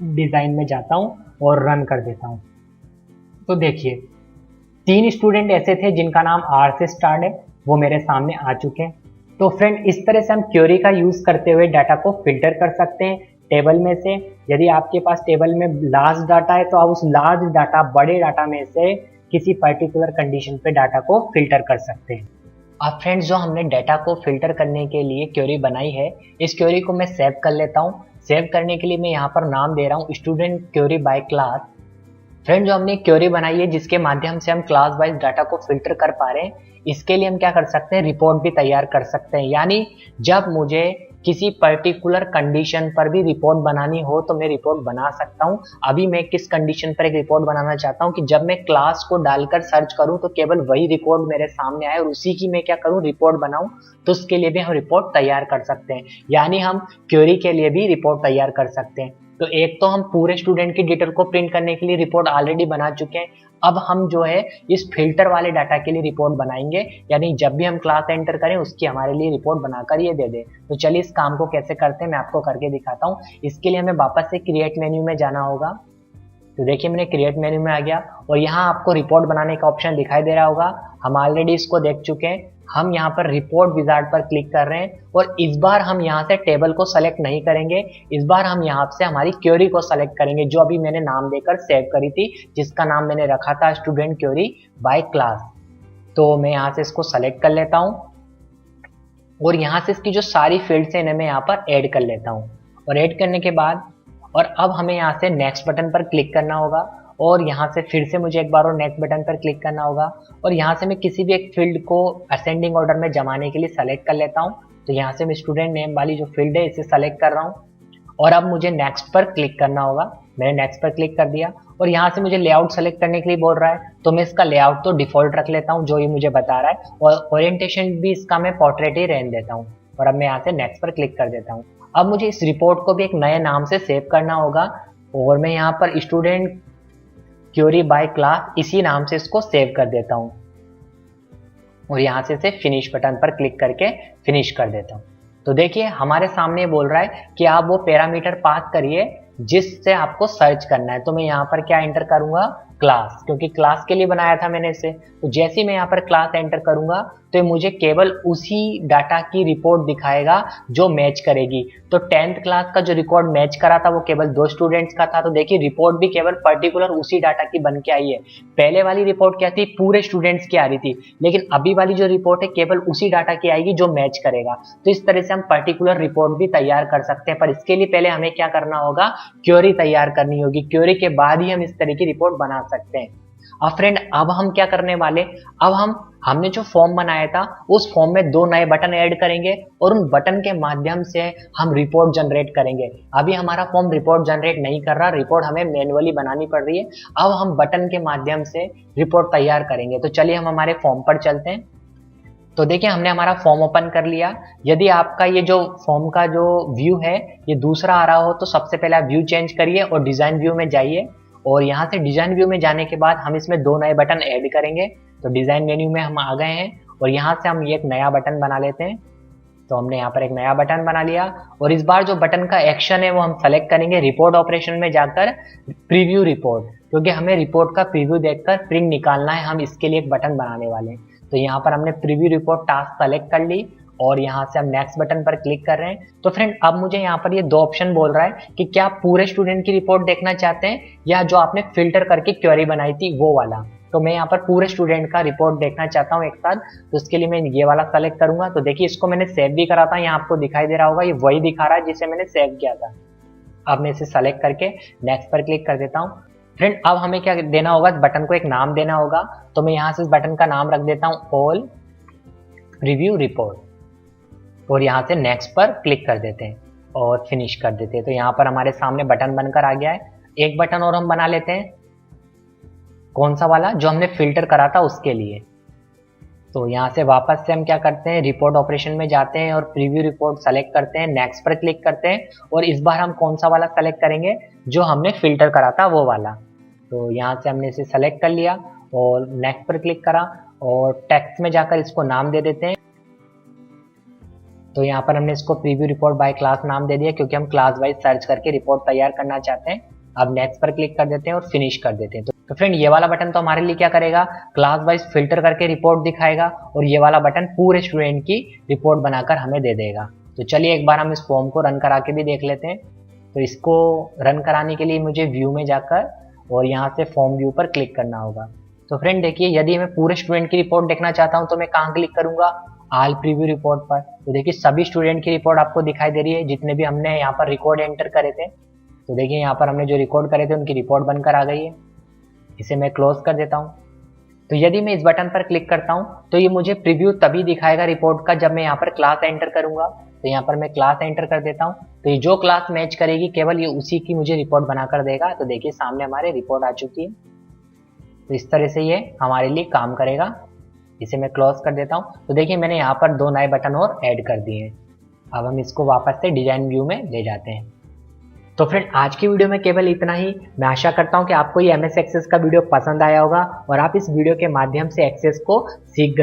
डिजाइन में जाता हूँ और रन कर देता हूँ। तो देखिए 3 स्टूडेंट ऐसे थे जिनका नाम R से स्टार्ट है, वो मेरे सामने आ चुके हैं। तो फ्रेंड, इस तरह से हम क्वेरी का यूज करते हुए डाटा को फिल्टर कर सकते हैं टेबल में से। यदि आपके पास टेबल में लार्ज डाटा है तो आप उस लार्ज डाटा, बड़े डाटा में से किसी पर्टिकुलर कंडीशन पे डाटा को फिल्टर कर सकते हैं। अब फ्रेंड्स, जो हमने डाटा को फिल्टर करने के लिए क्वेरी बनाई है, इस क्वेरी को मैं सेव कर लेता हूँ। सेव करने के लिए मैं यहाँ पर नाम दे रहा हूँ student query by class. Friend, जो हमने क्वेरी बनाई है जिसके माध्यम से हम क्लास वाइज डाटा को फिल्टर कर पा रहे हैं, इसके लिए हम क्या कर सकते हैं, रिपोर्ट भी तैयार कर सकते हैं। यानी जब मुझे किसी पर्टिकुलर कंडीशन पर भी रिपोर्ट बनानी हो तो मैं रिपोर्ट बना सकता हूं। अभी मैं किस कंडीशन पर एक रिपोर्ट बनाना चाहता हूं कि जब मैं क्लास को डालकर सर्च करूं तो केवल वही रिकॉर्ड मेरे सामने आए और उसी की मैं क्या करूं, रिपोर्ट बनाऊं। तो उसके लिए भी हम रिपोर्ट तैयार कर सकते हैं, यानी हम क्वेरी के लिए भी रिपोर्ट तैयार कर सकते हैं। तो एक तो हम पूरे स्टूडेंट की डिटेल को प्रिंट करने के लिए रिपोर्ट ऑलरेडी बना चुके हैं। अब हम जो है इस फिल्टर वाले डाटा के लिए रिपोर्ट बनाएंगे, यानी जब भी हम क्लास एंटर करें उसकी हमारे लिए रिपोर्ट बनाकर ये दे दे। तो चलिए इस काम को कैसे करते हैं मैं आपको करके दिखाता हूँ। इसके लिए हमें वापस से क्रिएट मेन्यू में जाना होगा। तो देखिए मैंने क्रिएट मेन्यू में आ गया और यहाँ आपको रिपोर्ट बनाने का ऑप्शन दिखाई दे रहा होगा। हम ऑलरेडी इसको देख चुके हैं। हम यहाँ पर रिपोर्ट विजार्ड पर क्लिक कर रहे हैं और इस बार हम यहाँ से टेबल को सेलेक्ट नहीं करेंगे। इस बार हम यहाँ से हमारी क्वेरी को सेलेक्ट करेंगे जो अभी मैंने नाम देकर सेव करी थी, जिसका नाम मैंने रखा था स्टूडेंट क्वेरी बाय क्लास। तो मैं यहाँ से इसको सेलेक्ट कर लेता हूँ और यहाँ से इसकी जो सारी फील्ड्स हैं इन्हें मैं यहाँ पर ऐड कर लेता हूँ। और ऐड करने के बाद और अब हमें यहाँ से नेक्स्ट बटन पर क्लिक करना होगा और यहाँ से फिर से मुझे एक बार और नेक्स्ट बटन पर क्लिक करना होगा और यहाँ से मैं किसी भी एक फील्ड को असेंडिंग ऑर्डर में जमाने के लिए सेलेक्ट कर लेता हूँ। तो यहाँ से मैं स्टूडेंट नेम वाली जो फील्ड है इसे सेलेक्ट कर रहा हूँ और अब मुझे नेक्स्ट पर क्लिक करना होगा। मैंने नेक्स्ट पर क्लिक कर दिया और यहाँ से मुझे लेआउट सेलेक्ट करने के लिए बोल रहा है, तो मैं इसका लेआउट तो डिफॉल्ट रख लेता हूँ जो ये मुझे बता रहा है और ओरिएंटेशन भी इसका मैं पोर्ट्रेट ही रहने देता हूँ। और अब मैं यहाँ से नेक्स्ट पर क्लिक कर देता हूँ। अब मुझे इस रिपोर्ट को भी एक नए नाम से सेव करना होगा और मैं यहाँ पर स्टूडेंट क्वेरी बाय क्लास इसी नाम से इसको सेव कर देता हूँ और यहाँ से फिनिश बटन पर क्लिक करके फिनिश कर देता हूँ। तो देखिए हमारे सामने बोल रहा है कि आप वो पैरामीटर पास करिए जिससे आपको सर्च करना है। तो मैं यहाँ पर क्या एंटर करूंगा, क्लास, क्योंकि क्लास के लिए बनाया था मैंने इसे। तो जैसे ही मैं यहाँ पर क्लास एंटर करूंगा तो मुझे केवल उसी डाटा की रिपोर्ट दिखाएगा जो मैच करेगी। तो 10th क्लास का जो रिकॉर्ड मैच करा था वो केवल 2 स्टूडेंट्स का था। तो देखिए रिपोर्ट भी केवल पर्टिकुलर उसी डाटा की बन के आई है। पहले वाली रिपोर्ट क्या थी, पूरे स्टूडेंट्स की आ रही थी, लेकिन अभी वाली जो रिपोर्ट है केवल उसी डाटा की आएगी जो मैच करेगा। तो इस तरह से हम पर्टिकुलर रिपोर्ट भी तैयार कर सकते हैं, पर इसके लिए पहले हमें क्या करना होगा, क्वेरी तैयार करनी होगी। क्वेरी के बाद ही हम इस तरह की रिपोर्ट बना सकते हैं। अब फ्रेंड अब हम क्या करने वाले, अब हमने जो फॉर्म बनाया था उस फॉर्म में 2 नए बटन ऐड करेंगे और उन बटन के माध्यम से हम रिपोर्ट जनरेट करेंगे। अभी हमारा फॉर्म रिपोर्ट जनरेट नहीं कर रहा, रिपोर्ट हमें मैन्युअली बनानी पड़ रही है। अब हम बटन के माध्यम से रिपोर्ट तैयार करेंगे। तो चलिए हम हमारे फॉर्म पर चलते हैं। तो देखिए हमने हमारा फॉर्म ओपन कर लिया। यदि आपका ये जो फॉर्म का जो व्यू है ये दूसरा आ रहा हो तो सबसे पहले आप व्यू चेंज करिए और डिजाइन व्यू में जाइए और यहाँ से डिजाइन व्यू में जाने के बाद हम इसमें 2 नए बटन ऐड करेंगे। तो डिजाइन मेन्यू में हम आ गए हैं और यहाँ से हम एक नया बटन बना लेते हैं। तो हमने यहाँ पर एक नया बटन बना लिया और इस बार जो बटन का एक्शन है वो हम सेलेक्ट करेंगे रिपोर्ट ऑपरेशन में जाकर प्रीव्यू रिपोर्ट, क्योंकि हमें रिपोर्ट का प्रीव्यू देखकर प्रिंट निकालना है। हम इसके लिए एक बटन बनाने वाले हैं। तो यहाँ पर हमने प्रीव्यू रिपोर्ट टास्क सेलेक्ट कर ली और यहाँ से हम नेक्स्ट बटन पर क्लिक कर रहे हैं। तो फ्रेंड अब मुझे यहाँ पर ये 2 ऑप्शन बोल रहा है कि क्या आप पूरे स्टूडेंट की रिपोर्ट देखना चाहते हैं या जो आपने फिल्टर करके क्वेरी बनाई थी वो वाला। तो मैं यहाँ पर पूरे स्टूडेंट का रिपोर्ट देखना चाहता हूँ एक साथ। तो इसके लिए मैं ये वाला सेलेक्ट करूंगा। तो देखिए इसको मैंने सेव भी करा था, यहाँ आपको दिखाई दे रहा होगा ये वही दिखा रहा है जिसे मैंने सेव किया था। अब मैं इसे सेलेक्ट करके नेक्स्ट पर क्लिक कर देता हूँ। फ्रेंड अब हमें क्या देना होगा, बटन को एक नाम देना होगा। तो मैं यहाँ से इस बटन का नाम रख देता हूँ ऑल रिव्यू रिपोर्ट और यहाँ से नेक्स्ट पर क्लिक कर देते हैं और फिनिश कर देते हैं। तो यहाँ पर हमारे सामने बटन बनकर आ गया है। एक बटन और हम बना लेते हैं, कौन सा वाला, जो हमने फिल्टर करा था उसके लिए। तो यहाँ से वापस से हम क्या करते हैं, रिपोर्ट ऑपरेशन में जाते हैं और प्रीव्यू रिपोर्ट सेलेक्ट करते हैं, नेक्स्ट पर क्लिक करते हैं और इस बार हम कौन सा वाला सेलेक्ट करेंगे, जो हमने फिल्टर करा था वो वाला। तो यहाँ से हमने इसे सेलेक्ट कर लिया और नेक्स्ट पर क्लिक करा और टेक्स्ट में जाकर इसको नाम दे देते हैं। तो यहाँ पर हमने इसको प्रीव्यू रिपोर्ट बाय क्लास नाम दे दिया क्योंकि हम क्लास वाइज सर्च करके रिपोर्ट तैयार करना चाहते हैं। अब नेक्स्ट पर क्लिक कर देते हैं और फिनिश कर देते हैं। तो फ्रेंड ये वाला बटन तो हमारे लिए क्या करेगा, क्लास वाइज फिल्टर करके रिपोर्ट दिखाएगा और ये वाला बटन पूरे स्टूडेंट की रिपोर्ट बनाकर हमें दे देगा। तो चलिए एक बार हम इस फॉर्म को रन करा के भी देख लेते हैं। तो इसको रन कराने के लिए मुझे व्यू में जाकर और यहाँ से फॉर्म व्यू पर क्लिक करना होगा। तो फ्रेंड देखिए यदि मैं पूरे स्टूडेंट की रिपोर्ट देखना चाहता हूँ तो मैं कहाँ क्लिक करूंगा, ऑल प्रीव्यू रिपोर्ट पर। तो देखिए सभी स्टूडेंट की रिपोर्ट आपको दिखाई दे रही है जितने भी हमने यहाँ पर रिकॉर्ड एंटर करे थे। तो देखिए यहाँ पर हमने जो रिकॉर्ड करे थे उनकी रिपोर्ट बनकर आ गई है। इसे मैं क्लोज कर देता हूँ। तो यदि मैं इस बटन पर क्लिक करता हूँ तो ये मुझे प्रीव्यू तभी दिखाएगा रिपोर्ट का जब मैं यहाँ पर क्लास एंटर करूंगा। तो यहाँ पर मैं क्लास एंटर कर देता हूँ। तो ये जो क्लास मैच करेगी केवल ये उसी की मुझे रिपोर्ट बनाकर देगा। तो देखिए सामने हमारे रिपोर्ट आ चुकी है। तो इस तरह से ये हमारे लिए काम करेगा। इसे मैं क्लोज कर देता हूँ। तो देखिए मैंने यहाँ पर 2 नए बटन और ऐड कर दिए हैं। अब हम इसको वापस से डिजाइन व्यू में ले जाते हैं। तो फ्रेंड आज की वीडियो में केवल इतना ही। मैं आशा करता हूँ कि आपको ये MS एक्सेस का वीडियो पसंद आया होगा और आप इस वीडियो के माध्यम से एक्सेस को सीख गए।